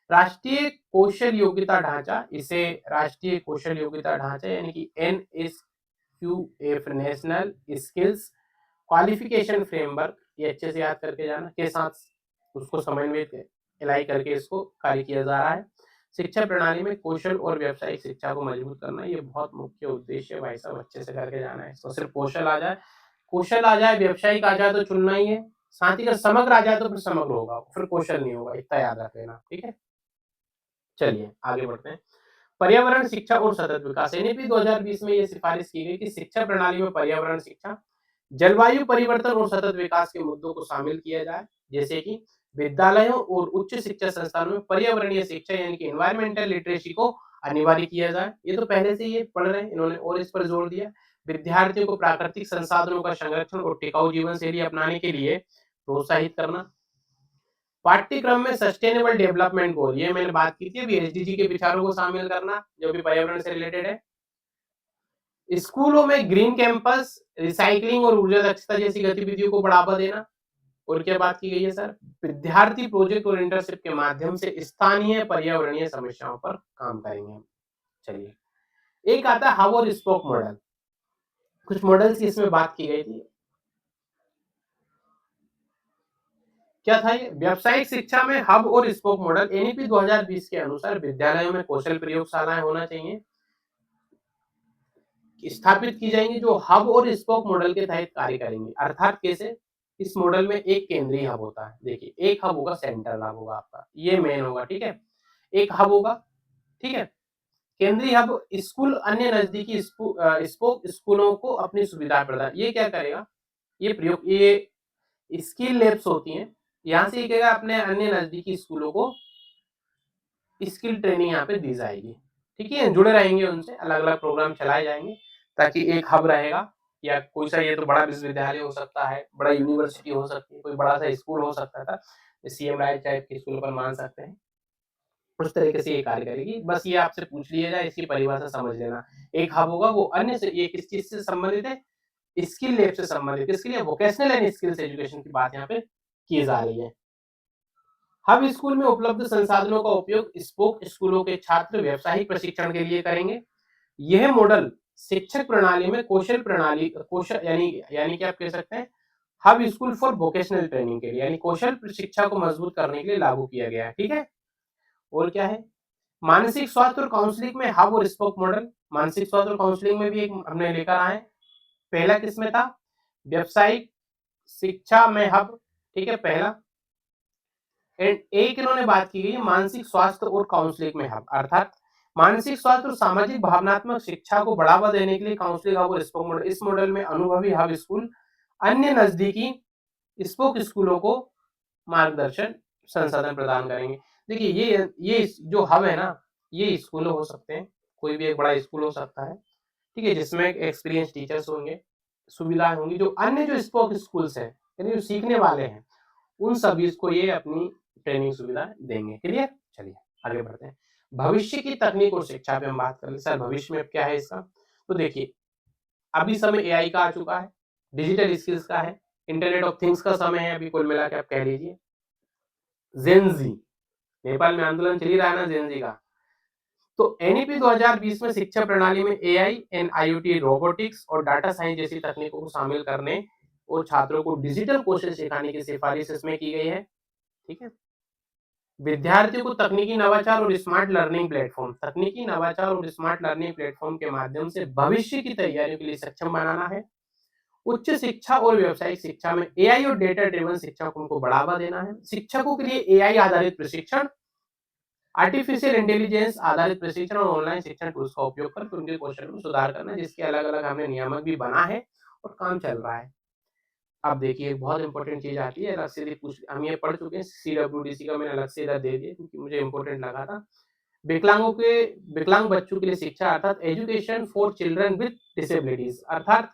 राष्ट्रीय कौशल योग्यता ढांचा, इसे राष्ट्रीय कौशल योग्यता ढांचा यानी कि NSQF national skills qualification framework, ये अच्छे से याद करके जाना, के साथ उसको समन्वयित एलाई करके इसको कार्य किया जा रहा है। शिक्षा प्रणाली में कौशल और व्यावसायिक शिक्षा को मजबूत करना, ये बहुत मुख्य उद्देश्य है भाई साहब, अच्छे से करके जाना है। इसको सिर्फ कौशल आ जाए, व्यावसायिक आ जाए तो चुनना ही है, साथ ही अगर समग्र आ जाए तो फिर समग्र होगा, फिर कौशल नहीं होगा, इतना याद रख लेना, ठीक है। चलिए आगे बढ़ते हैं। पर्यावरण शिक्षा और सतत विकास, एनईपी 2020 में यह सिफारिश की गई कि शिक्षा प्रणाली में पर्यावरण शिक्षा, जलवायु परिवर्तन और सतत विकास के मुद्दों को शामिल किया जाए, जैसे कि विद्यालयों और उच्च शिक्षा संस्थानों में पर्यावरणीय शिक्षा यानी कि एनवायरमेंटल लिटरेसी को अनिवार्य किया जाए। ये तो पहले से ये पढ़ रहे हैं इन्होंने, और इस पर जोर दिया। विद्यार्थियों को प्राकृतिक संसाधनों का संरक्षण और टिकाऊ जीवन शैली अपनाने के लिए प्रोत्साहित करना। पाठ्यक्रम में सस्टेनेबल डेवलपमेंट गोल, ये मैंने बात की थी अभी, एसडीजी के विचारों को शामिल करना जो भी पर्यावरण से रिलेटेड है। स्कूलों में ग्रीन कैंपस, रिसाइकलिंग और ऊर्जा दक्षता जैसी गतिविधियों को बढ़ावा देना। और क्या बात की गई है सर, विद्यार्थी प्रोजेक्ट और इंटर्नशिप के माध्यम से स्थानीय पर्यावरणीय समस्याओं पर काम करेंगे। चलिए, एक आता है हब और स्पोक मॉडल, कुछ मॉडल्स की इसमें बात की गई थी। क्या था ये, व्यावसायिक शिक्षा में हब और स्पोक मॉडल, एनईपी 2020 के अनुसार विद्यालयों में कौशल प्रयोगशालाएं होना चाहिए, स्थापित की जाएंगी जो हब और स्पोक मॉडल के तहत कार्य करेंगे। अर्थात कैसे, इस मॉडल में एक केंद्रीय हब होता है, देखिए एक हब होगा, सेंट्रल हब होगा आपका, ये मेन होगा, ठीक है। एक हब होगा, ठीक है। केंद्रीय हब स्कूल अन्य नजदीकी स्पोक स्कूलों को अपनी सुविधा प्रदान, ये क्या करेगा, ये प्रयोग, ये स्किल लैब्स होती हैं, यहाँ से कहेगा अपने अन्य नजदीकी स्कूलों को स्किल ट्रेनिंग यहाँ पे दी जाएगी, ठीक है। जुड़े रहेंगे उनसे, अलग अलग प्रोग्राम चलाए जाएंगे ताकि एक हब रहेगा, या कोई सा, ये तो बड़ा विश्वविद्यालय हो सकता है, बड़ा यूनिवर्सिटी हो सकती है, कोई बड़ा सा स्कूल हो सकता था, सीएम राय टाइप के स्कूल पर मान सकते हैं, उस तरीके से ये कार्य करेगी। बस ये आपसे पूछ लिया जाए, इसकी परिभाषा समझ लेना। एक हब होगा, वो अन्य से, ये किस चीज से संबंधित है, स्किल लैब से संबंधित, किसके लिए, वोकेशनल एंड स्किल्स एजुकेशन की बात यहाँ पे की जा रही है। हब स्कूल में उपलब्ध संसाधनों का उपयोग स्पोक स्कूलों के छात्र व्यावसायिक प्रशिक्षण के लिए करेंगे। यह मॉडल शिक्षक प्रणाली में कौशल यानी कि आप कह सकते हैं hub school for vocational training के लिए, यानी कौशल शिक्षा को मजबूत करने के लिए लागू किया गया है, ठीक है। और क्या है, मानसिक स्वास्थ्य और काउंसलिंग में हब और स्पोक मॉडल, मानसिक स्वास्थ्य और काउंसलिंग में भी एक हमने लेकर आए। पहला किसमें था, व्यावसायिक शिक्षा में हब, ठीक है, पहला। एंड एक इन्होंने बात की गई है मानसिक स्वास्थ्य और काउंसलिंग में हब, अर्थात मानसिक स्वास्थ्य और सामाजिक भावनात्मक शिक्षा को बढ़ावा देने के लिए काउंसलिंग हब और स्पोक मॉडल। इस मॉडल में अनुभवी हब स्कूल अन्य नजदीकी स्पोक स्कूलों को मार्गदर्शन संसाधन प्रदान करेंगे। देखिए ये जो हब है ना, ये स्कूल हो सकते हैं, कोई भी एक बड़ा स्कूल हो सकता है, ठीक है, जिसमें एक्सपीरियंस टीचर्स होंगे, सुविधाएं होंगी। जो अन्य जो स्पोक स्कूल्स हैं, यानी जो सीखने वाले हैं, उन सभी को ये अपनी ट्रेनिंग सुविधा देंगे। क्लियर, चलिए आगे बढ़ते हैं। भविष्य की तकनीक और शिक्षा पे हम बात कर ले सर, भविष्य में क्या है इसका, तो देखिए अभी समय एआई का आ चुका है, डिजिटल स्किल्स का है, इंटरनेट ऑफ थिंग्स का समय है, अभी कुल मिला के आप कह लीजिए। जेनजी, नेपाल में आंदोलन चल ही रहा है ना जेनजी का। तो एनईपी 2020 में शिक्षा प्रणाली में एआई एंड आईओटी, रोबोटिक्स और डाटा साइंस जैसी तकनीकों को शामिल करने और छात्रों को डिजिटल कौशल सिखाने की सिफारिश इसमें की गई है, ठीक है। विद्यार्थियों को तकनीकी नवाचार और स्मार्ट लर्निंग प्लेटफॉर्म, तकनीकी नवाचार और स्मार्ट लर्निंग प्लेटफॉर्म के माध्यम से भविष्य की तैयारियों के लिए सक्षम बनाना है। उच्च शिक्षा और व्यावसायिक शिक्षा में एआई और डेटा ड्रिवन शिक्षा को उनको बढ़ावा देना है। शिक्षकों के लिए एआई आधारित प्रशिक्षण, आर्टिफिशियल इंटेलिजेंस आधारित प्रशिक्षण और ऑनलाइन शिक्षण टूल्स का उपयोग कर उनके कौशल में सुधार करना, जिसके अलग अलग हमने नियामक भी बना है और काम चल रहा है। अब देखिए बहुत इंपॉर्टेंट चीज आती है, अलग से पूछ, हम ये पढ़ चुके हैं, सीडब्ल्यूडीसी का मैंने अलग से इधर दे दिया क्योंकि मुझे इंपॉर्टेंट लगा था। विकलांग बच्चों के लिए शिक्षा, अर्थात education for children with disabilities, अर्थात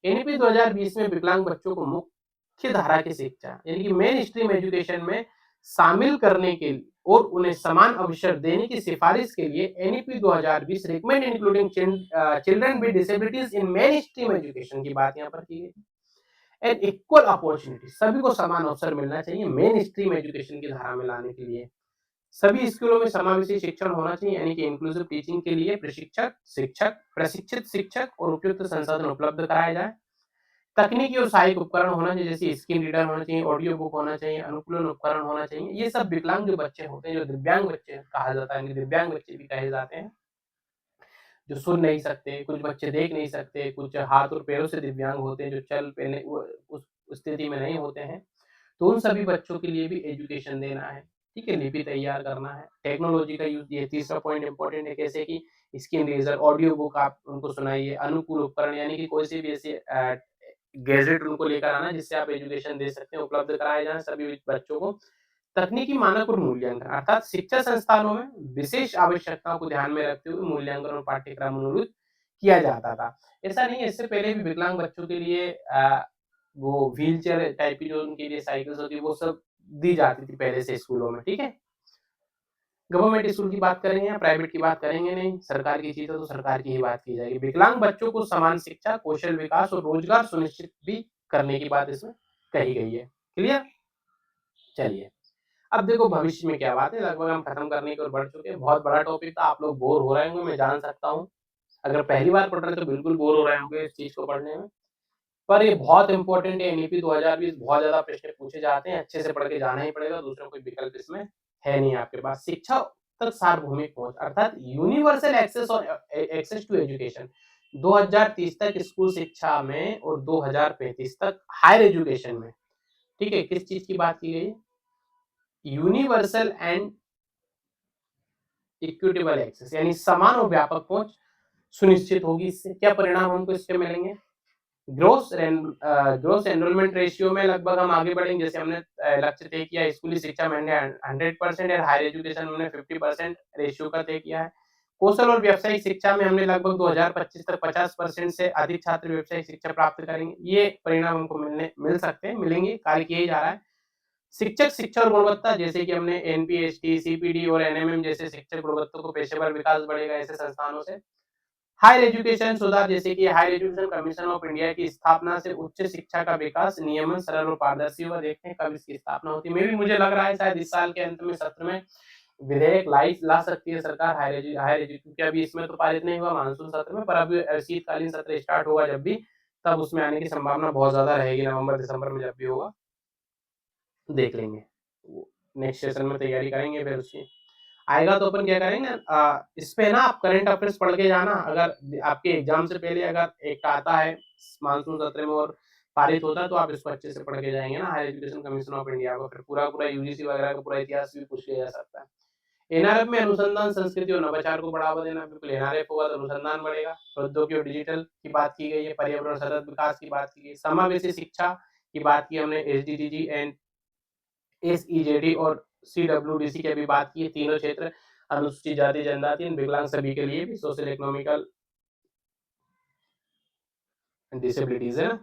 एनईपी 2020 में विकलांग बच्चों को मुख्य धारा की शिक्षा यानी कि मेन स्ट्रीम एजुकेशन में शामिल करने के लिए और उन्हें समान अवसर देने की सिफारिश के लिए NEP 2020 recommend including children with disabilities in main stream education की बात यहाँ पर की गई। एंड इक्वल अपॉर्चुनिटी, सभी को समान अवसर मिलना चाहिए मेन स्ट्रीम एजुकेशन की धारा में लाने के लिए। सभी स्कूलों में समावेशी शिक्षण होना चाहिए, यानी कि इंक्लूसिव टीचिंग के लिए प्रशिक्षक, शिक्षक, प्रशिक्षित शिक्षक और उपयुक्त संसाधन उपलब्ध कराए जाए। तकनीकी और सहायक उपकरण होना चाहिए, जैसे स्क्रीन रीडर होना चाहिए, ऑडियो बुक होना चाहिए, अनुकूलन उपकरण होना चाहिए। ये सब विकलांग जो बच्चे होते हैं, जो दिव्यांग बच्चे कहा जाता है, दिव्यांग बच्चे भी कहे जाते हैं, जो सुन नहीं सकते, कुछ बच्चे देख नहीं सकते, कुछ हाथ और पैरों से दिव्यांग होते हैं, जो चल पे नहीं, वो उस स्थिति में नहीं होते हैं। तो उन सभी बच्चों के लिए भी एजुकेशन देना है, ठीक है? लिपि तैयार करना है, टेक्नोलॉजी का यूज़, ये तीसरा पॉइंट इम्पोर्टेंट है, कैसे कि स्क्रीन रीडर, ऑडियो बुक आप उनको सुनाइए, अनुकूल उपकरण यानी कि कोई सी भी ऐसी गैजेट उनको लेकर आना जिससे आप एजुकेशन दे सकते हैं, उपलब्ध कराए जाएँ सभी बच्चों को। तकनीकी मानक और मूल्यांकन, अर्थात शिक्षा संस्थानों में विशेष आवश्यकताओं को ध्यान में रखते हुए मूल्यांकन और पाठ्यक्रम अनुरूप किया जाता था। ऐसा नहीं है, इससे पहले भी विकलांग बच्चों के लिए वो व्हीलचेयर टाइप की जो उनके लिए साइकिल्स होती है, वो सब दी जाती थी पहले से स्कूलों में, ठीक है? गवर्नमेंट स्कूल की बात करेंगे या प्राइवेट की बात करेंगे नहीं, सरकार की चीज़ है तो सरकार की ही बात की जाएगी। विकलांग बच्चों को समान शिक्षा, कौशल विकास और रोजगार सुनिश्चित भी करने की बात इसमें कही गई है। क्लियर? चलिए, अब देखो भविष्य में क्या बात है, लगभग हम खत्म करने की ओर बढ़ चुके हैं। बहुत बड़ा टॉपिक था, आप लोग बोर हो रहे होंगे, मैं जान सकता हूँ। अगर पहली बार पढ़ रहे हैं तो बिल्कुल बोर हो रहे होंगे इस चीज़ को पढ़ने में। पर ये बहुत इम्पोर्टेंट है, एनईपी 2020 बहुत ज़्यादा प्रश्न पूछे जाते हैं, अच्छे से पढ़ के जाना ही पड़ेगा, दूसरा कोई विकल्प इसमें है नहीं आपके पास। शिक्षा तक सार्वभौमिक पहुँच, अर्थात यूनिवर्सल एक्सेस और एक्सेस टू एजुकेशन 2030 तक स्कूल शिक्षा में और 2035 तक हायर एजुकेशन में, ठीक है? किस चीज़ की बात की गई है? यूनिवर्सल एंड इक्विटेबल एक्सेस, यानी समान और व्यापक पहुँच सुनिश्चित होगी। इससे क्या परिणाम हमको इसके मिलेंगे? ग्रोस एनरोलमेंट रेशियो में लगभग हम आगे बढ़ेंगे, जैसे हमने लक्ष्य तय किया स्कूली शिक्षा में 100% और हायर एजुकेशन में हमने 50% रेशियो का तय किया है। कौशल और व्यावसायिक शिक्षा में हमने लगभग 2025 तक 50% से अधिक छात्र व्यावसायिक शिक्षा प्राप्त करेंगे। ये परिणाम हमको मिल सकते हैं, मिलेंगे, कार्य किया ही जा रहा है। शिक्षक शिक्षा और गुणवत्ता, जैसे कि हमने एनपीएसटी, सीपीडी और एनएमएम जैसे शिक्षक गुणवत्ता को पेशेवर विकास बढ़ेगा ऐसे संस्थानों से। हायर एजुकेशन सुधार, जैसे कि higher education commission of India की स्थापना से उच्च शिक्षा का विकास, नियमन सरल और पारदर्शी हुआ। देखते हैं कब इसकी स्थापना होती है। मुझे लग रहा है शायद इस साल के अंत में सत्र में विधेयक ला सकती है सरकार हायर एजु, क्योंकि अभी इसमें तो पारित नहीं हुआ मानसून सत्र में, पर अभी शीतकालीन सत्र स्टार्ट होगा जब भी, तब उसमें आने की संभावना बहुत ज़्यादा रहेगी, नवंबर दिसंबर में जब भी होगा, देख लेंगे। नेक्स्ट सेशन में तैयारी करेंगे, फिर उसकी आएगा तो अपन क्या करेंगे, इस पे ना आप करंट अफेयर्स पढ़ के जाना। अगर आपके एग्जाम से पहले अगर एक आता है मानसून सत्र में और पारित होता है, तो आप इसको अच्छे से पढ़ के जाएंगे ना, higher education commission of India को, फिर पूरा पूरा यूजीसी वगैरह का पूरा इतिहास भी पूछ लिया जा सकता है। एनआरएफ में अनुसंधान, संस्कृति और नवाचार को बढ़ावा देना, बिल्कुल एनआरएफ होगा तो अनुसंधान बढ़ेगा। प्रौद्योगिकी और डिजिटल की बात की गई है, पर्यावरण सतत विकास की बात की गई, समावेशी शिक्षा की बात की हमने, एसडीजीजी एंड एसईजेडी और सीडब्ल्यूडीसी की अभी बात की है। तीनों क्षेत्र, अनुसूचित जाति जनजाति, विकलांग सभी के लिए भी सोशल इकोनॉमिकल डिसेबिलिटीज है ना।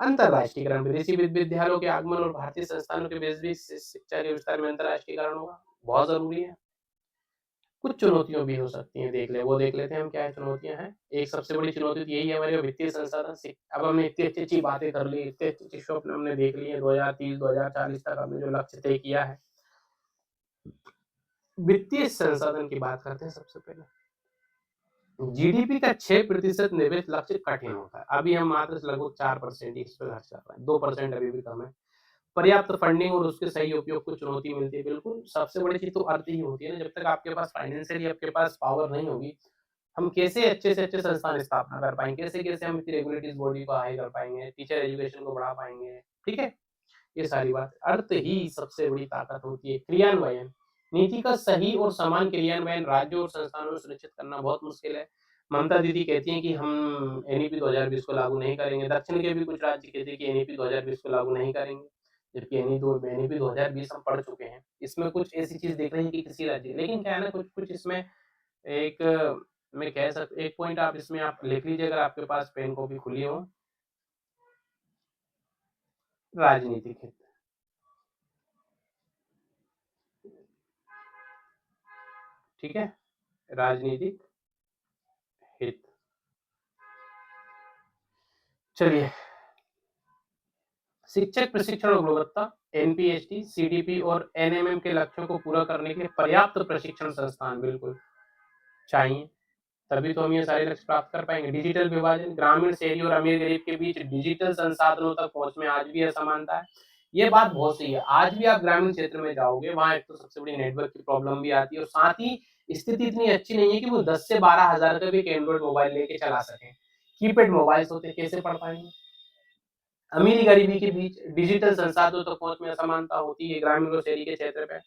अंतरराष्ट्रीयकरण, विदेशी विद्यालयों के आगमन और भारतीय संस्थानों के बीच भी शिक्षा के विस्तार में अंतरराष्ट्रीयकरण होगा, बहुत जरूरी है। कुछ चुनौतियां भी हो सकती हैं, देख लेते हैं हम क्या चुनौतियां हैं। एक सबसे बड़ी चुनौती तो यही है हमारे वित्तीय संसाधन। अब हमने इतनी अच्छी अच्छी बातें कर ली, इतने अच्छे अच्छे स्वप्न हमने देख लिए, 2030 2040 तक हमने जो लक्ष्य तय किया है, वित्तीय संसाधन की बात करते हैं। सबसे पहले जीडीपी का 6% निवेश लक्ष्य कठिन होता है। अभी हम मात्र लगभग 4% ही इस पर खर्च कर रहे हैं, 2% अभी भी कम है। पर्याप्त फंडिंग और उसके सही उपयोग को चुनौती मिलती है। बिल्कुल, सबसे बड़ी चीज तो अर्थ ही होती है ना, जब तक आपके पास फाइनेंशियली आपके पास पावर नहीं होगी, हम कैसे अच्छे से अच्छे संस्थान स्थापना कर पाएंगे, कैसे कैसे हम इतनी रेगुलेटरी बॉडी को हाई कर पाएंगे, टीचर एजुकेशन को बढ़ा पाएंगे, ठीक है? ये सारी बात, अर्थ ही सबसे बड़ी ताकत होती है। क्रियान्वयन, नीति का सही और समान क्रियान्वयन राज्यों और संस्थानों में सुनिश्चित करना बहुत मुश्किल है। ममता दीदी कहती हैं कि हम एनईपी 2020 को लागू नहीं करेंगे, दक्षिण के भी कुछ राज्य कहते हैं कि एनईपी 2020 को लागू नहीं करेंगे, जबकि एनईपी 2020 हम पढ़ चुके हैं। इसमें कुछ ऐसी चीज देख रहे हैं कि किसी राज्य, लेकिन क्या है ना, कुछ कुछ इसमें एक, मैं कह सकता, एक पॉइंट आप इसमें आप लिख लीजिए अगर आपके पास पेन कॉपी खुली हो, राजनीतिक हित, ठीक है? राजनीतिक हित। चलिए, शिक्षक प्रशिक्षण और गुणवत्ता, एनपीएचटी, सीडीपी और एनएमएम के लक्ष्यों को पूरा करने के लिए पर्याप्त प्रशिक्षण संस्थान बिल्कुल चाहिए, तभी तो हम ये सारे लक्ष्य प्राप्त कर पाएंगे। डिजिटल विभाजन, ग्रामीण, शहरी और अमीर गरीब के बीच डिजिटल संसाधनों तक पहुंच में आज भी असमानता है। ये बात बहुत सही है। आज भी आप ग्रामीण क्षेत्र में जाओगे, वहाँ एक तो सबसे बड़ी नेटवर्क की प्रॉब्लम भी आती है और साथ ही स्थिति इतनी अच्छी नहीं है कि वो 10 से 12 हज़ार का भी एक एंड्रॉइड मोबाइल लेके चला सकें। कीपैड मोबाइल्स होते, कैसे पढ़ पाएँगे? अमीरी गरीबी के बीच डिजिटल संसाधनों तक पहुंच में असमानता होती है ग्रामीण और शहरी के क्षेत्र पे।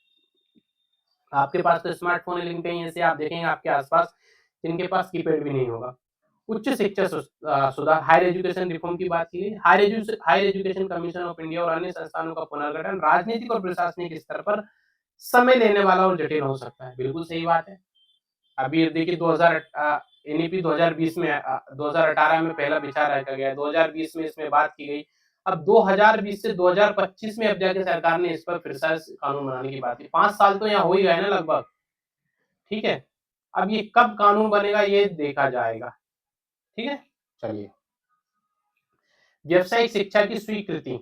आपके पास तो स्मार्टफ़ोन है, लेकिन कहीं ऐसे आप देखेंगे आपके आस-पास जिनके पास कीपैड भी नहीं होगा। उच्च शिक्षा सुधार, हायर एजुकेशन रिफॉर्म की बात की गई। Higher education commission of India और अन्य संस्थानों का पुनर्गठन राजनीतिक और प्रशासनिक स्तर पर समय लेने वाला और जटिल हो सकता है। बिल्कुल सही बात है। अभी देखिए एनईपी 2020 में 2018 में पहला विचार रखा गया, 2020 में इसमें बात की गई। अब 2020 से 2025 में अब जाके सरकार ने इस पर फिर से कानून बनाने की बात की। 5 साल तो यहाँ हो ही गए ना लगभग, ठीक है? अब ये कब कानून बनेगा ये देखा जाएगा, ठीक है? चलिए। व्यावसायिक शिक्षा की स्वीकृति,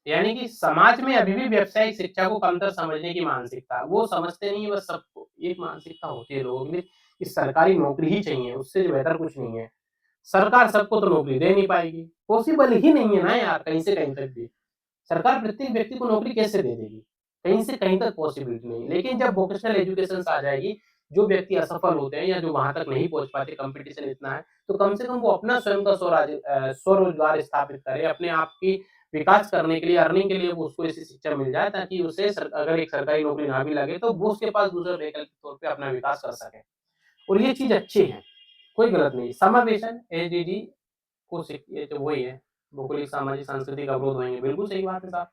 यानी कि समाज में अभी भी व्यावसायिक शिक्षा को कमतर समझने की मानसिकता, वो समझते नहीं है बस सबको, एक मानसिकता होती है लोगों के लिए कि सरकारी नौकरी ही चाहिए, उससे बेहतर कुछ नहीं है। सरकार सबको तो नौकरी दे नहीं पाएगी, पॉसिबल ही नहीं है ना यार, कहीं से कहीं तक भी। सरकार प्रत्येक व्यक्ति को नौकरी कैसे दे देगी? कहीं से कहीं तक पॉसिबिलिटी नहीं है। लेकिन जब वोकेशनल एजुकेशन आ जाएगी, जो व्यक्ति असफल होते हैं या जो वहाँ तक नहीं पहुँच पाते, कॉम्पिटिशन इतना है, तो कम से कम वो अपना स्वयं का स्वरोजगार स्थापित करे, अपने आप की विकास करने के लिए, अर्निंग के लिए वो उसको ऐसी शिक्षा मिल जाए ताकि उसे अगर एक सरकारी नौकरी ना भी लगे तो वो उसके पास दूसरा वैकल्पिक तौर पे अपना विकास कर सके। और ये चीज़ अच्छी है, कोई गलत नहीं। समावेशन एसडीजी को ये तो वही है, भौगोलिक, सामाजिक, सांस्कृतिक अवरोध होंगे, बिल्कुल सही बात है साहब।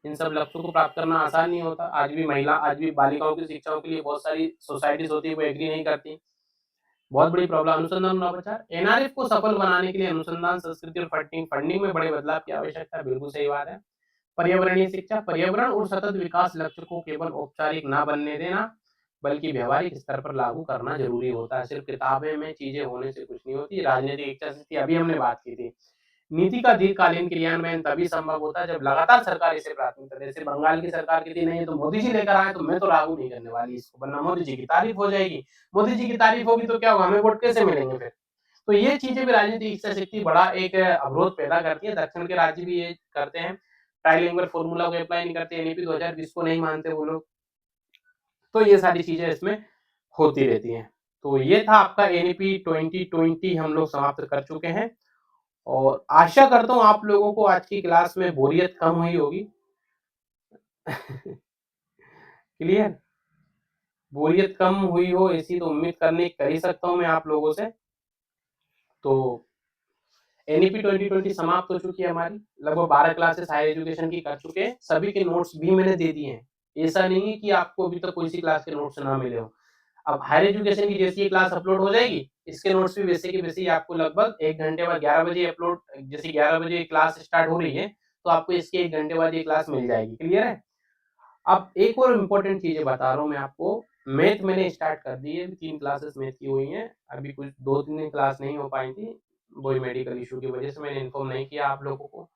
इन सब लक्ष्यों को प्राप्त करना आसान नहीं होता। आज भी बालिकाओं की शिक्षाओं के लिए बहुत सारी सोसाइटीज़ होती है, वो एग्री नहीं करती। बहुत बड़ी प्रॉब्लम। अनुसंधान नवाचार, एनआरएफ को सफल बनाने के लिए अनुसंधान, संस्कृति और फंडिंग में बड़े बदलाव की आवश्यकता है, बिल्कुल सही बात है। पर्यावरणीय शिक्षा, पर्यावरण और सतत विकास लक्ष्य को केवल औपचारिक ना बनने देना, बल्कि व्यावहारिक स्तर पर लागू करना ज़रूरी होता है। सिर्फ़ किताबें में चीज़ें होने से कुछ नहीं होती। राजनीतिक इच्छाशक्ति, अभी हमने बात की थी। नीति का दीर्घकालीन क्रियान्वयन तभी संभव होता है जब लगातार सरकार इसे प्राथमिकता दे। जैसे बंगाल की सरकार कहती नहीं, ये तो मोदी जी लेकर आए तो मैं तो लागू नहीं करने वाली इसको, वरना मोदी जी की तारीफ हो जाएगी। मोदी जी की तारीफ होगी तो क्या होगा, हमें वोट कैसे मिलेंगे फिर? तो ये चीज़ें भी राजनीतिक इच्छाशक्ति बड़ा एक अवरोध पैदा करती है। दक्षिण के राज्य भी ये करते हैं। ट्राइलिंगुअल फ़ॉर्मूला को अप्लाई नहीं करते, एनईपी 2020 को नहीं मानते वो लोग। तो ये सारी चीज़ें इसमें होती रहती हैं। तो ये था आपका एनईपी 2020 हम लोग समाप्त कर चुके हैं और आशा करता हूँ आप लोगों को आज की क्लास में बोरियत कम हुई होगी। क्लियर? बोरियत कम हुई हो ऐसी तो उम्मीद कर ही सकता हूँ मैं आप लोगों से। तो एनईपी 2020 समाप्त हो चुकी है हमारी। लगभग 12 क्लासेस हायर एजुकेशन की कर चुके हैं। सभी के नोट्स भी मैंने दे दिए हैं। ऐसा नहीं है कि आपको अभी तक कोई सी क्लास के नोट्स ना मिले हों। अब हायर एजुकेशन की जैसे ही क्लास अपलोड हो जाएगी, इसके नोट्स भी वैसे के वैसे ही आपको लगभग 1 घंटे बाद 11 बजे अपलोड, जैसे 11 बजे क्लास स्टार्ट हो रही है, तो आपको इसके 1 घंटे बाद ये क्लास मिल जाएगी। क्लियर है? अब एक और इम्पोर्टेंट चीज़ें बता रहा हूँ मैं आपको। मैथ मैंने स्टार्ट कर दी है, 3 क्लासेस मैथ की हुई हैं। अभी कुछ 2-3 दिन क्लास नहीं हो पाई थी, वही मेडिकल इश्यू की वजह से मैंने इन्फॉर्म नहीं किया आप लोगों को,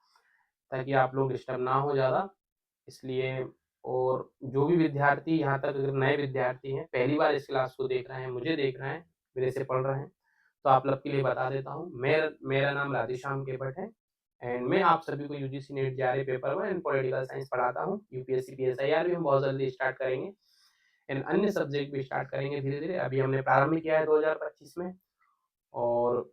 ताकि आप लोग डिस्टर्ब ना हो ज़्यादा, इसलिए। और जो भी विद्यार्थी यहाँ तक अगर नए विद्यार्थी हैं, पहली बार इस क्लास को देख रहे हैं, मुझे देख रहे हैं, मेरे से पढ़ रहे हैं, तो आप लोग के लिए बता देता हूँ। मेरा नाम राधेश्याम केवट है एंड मैं आप सभी को UGC net JRE paper 1 and political science पढ़ाता हूँ। यूपीएससी पीएसआईआर भी हम बहुत जल्दी स्टार्ट करेंगे एंड अन्य सब्जेक्ट भी स्टार्ट करेंगे धीरे-धीरे। अभी हमने प्रारंभ किया है 2025 में और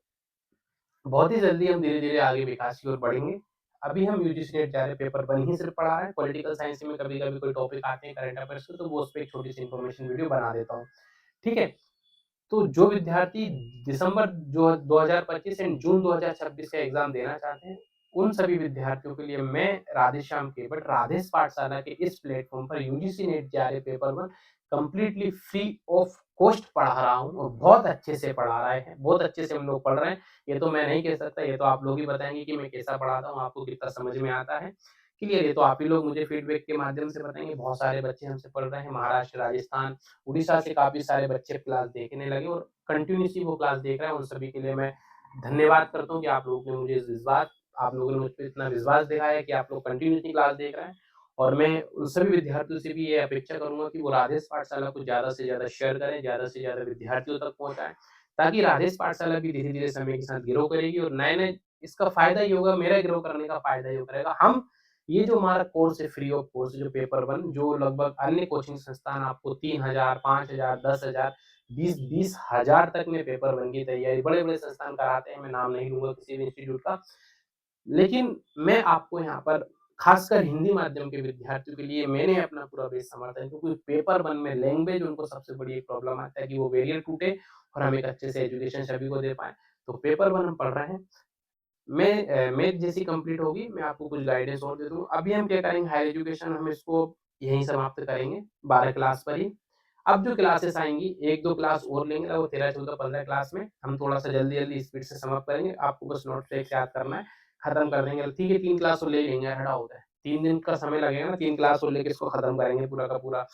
बहुत ही जल्दी हम धीरे-धीरे आगे विकास की ओर बढ़ेंगे। अभी हम यूजीसी नेट जेआरई पेपर 1 ही सिर्फ पढ़ा रहे हैं। पॉलिटिकल साइंस में कभी-कभी कोई टॉपिक आते हैं करंट अफेयर्स के, तो वो उसपे एक छोटी-सी इन्फॉर्मेशन वीडियो बना देता हूँ। ठीक है? तो जो विद्यार्थी दिसंबर जो 2025 एंड जून 2026 का एग्ज़ाम देना चाहते हैं, उन सभी विद्यार्थियों के लिए मैं राधेश्याम केवट राधेश पाठशाला के इस प्लेटफ़ॉर्म पर UGC net JRE paper 1 completely free of cost पढ़ा रहा हूँ और बहुत अच्छे से पढ़ा रहे हैं, बहुत अच्छे से हम लोग पढ़ रहे हैं। ये तो मैं नहीं कह सकता, ये तो आप लोग ही बताएँगे कि मैं कैसा पढ़ाता हूँ, आपको कितना समझ में आता है। क्लियर? ये तो आप ही लोग मुझे फीडबैक के माध्यम से बताएँगे। बहुत सारे बच्चे हमसे पढ़ रहे हैं, महाराष्ट्र, राजस्थान, उड़ीसा से काफ़ी सारे बच्चे क्लास देखने लगे और कंटिन्यूअसली वो क्लास देख रहे हैं। उन सभी के लिए मैं धन्यवाद करता हूँ कि आप लोगों ने मुझे इस बात आप लोगों ने मुझ पे इतना विश्वास दिखाया है कि आप लोग कंटिन्यूअसली क्लास देख रहे हैं और मैं उन सभी विद्यार्थियों से भी ये अपेक्षा करूँगा कि वो राधेश पाठशाला को ज़्यादा से ज़्यादा शेयर करें, ज़्यादा से ज़्यादा विद्यार्थियों तक पहुँचाएँ, ताकि राधेश पाठशाला भी धीरे-धीरे समय के साथ ग्रो करेगी और नए-नए इसका फ़ायदा ये होगा, मेरा ग्रो करने का फ़ायदा ये करेगा। हम ये जो हमारा कोर्स है फ्री ऑफ कॉस्ट जो पेपर 1 जो लगभग अन्य कोचिंग संस्थान आपको 3000, 5000, 10,000, 20 हज़ार तक में पेपर 1 की तैयारी बड़े-बड़े संस्थान कराते हैं, मैं नाम नहीं लूँगा किसी भी इंस्टीट्यूट का। लेकिन मैं आपको यहाँ पर खासकर हिंदी माध्यम के विद्यार्थियों के लिए मैंने अपना पूरा बेस समर्थन क्योंकि पेपर 1 में लैंग्वेज उनको सबसे बड़ी एक प्रॉब्लम आता है कि वो बैरियर टूटे और हम एक अच्छे से एजुकेशन सभी को दे पाएँ। तो पेपर 1 हम पढ़ रहे हैं। मैथ जैसी कंप्लीट होगी, मैं आपको कुछ गाइडेंस और दे दूँगा। अभी हम क्या करेंगे हायर एजुकेशन हम इसको यहीं समाप्त करेंगे 12 क्लास पर ही। अब जो क्लासेस आएँगी 1-2 क्लास और लेंगे लगभग 13, 14, 15 क्लास में हम थोड़ा-सा जल्दी-जल्दी स्पीड से समाप्त करेंगे। आपको बस नोट्स एक से याद करना है, खत्म कर देंगे। ठीक है 3 क्लास और ले लेंगे हटा होता है। 3 दिन का समय लगेगा ना 3 क्लास और लेके इसको खत्म करेंगे पूरा का पूरा।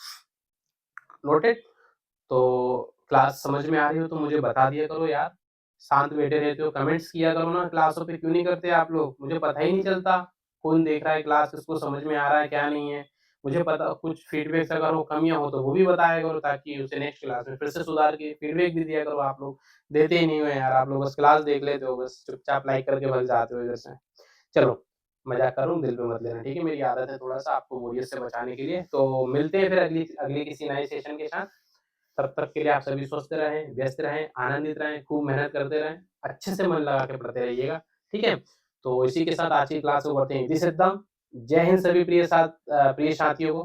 नोटेड? तो क्लास समझ में आ रही हो तो मुझे बता दिया करो यार। शांत बैठे रहते हो, कमेंट्स किया करो ना क्लासों पे क्यों नहीं करते आप लोग? मुझे पता ही नहीं चलता, कौन देख रहा है क्लास, किसको समझ में आ रहा है, क्या नहीं है। मुझे पता कुछ फीडबैक्स अगर हो कमियाँ हो तो वो भी बताया करो ताकि उसे नेक्स्ट क्लास में फिर से सुधार के फीडबैक भी दिया करो आप लोग। देते ही नहीं हो यार आप लोग बस क्लास देख लेते हो, बस चुपचाप लाइक करके भग जाते हो इधर से। चलो, मज़ाक कर रहा हूँ, दिल पे मत लेना, ठीक है? मेरी आदत है थोड़ा-सा आपको बोरियत से बचाने के लिए। तो मिलते हैं फिर अगली अगले किसी नए सेशन के साथ। तब तक के लिए आप सभी स्वस्थ रहें, व्यस्त रहें, आनंदित रहें, खूब मेहनत करते रहें, अच्छे से मन लगा के पढ़ते रहिएगा, ठीक है? तो इसी के साथ आज की क्लास को बढ़ते हैं इति सिद्धम। जय हिंद सभी प्रिय साथियों को।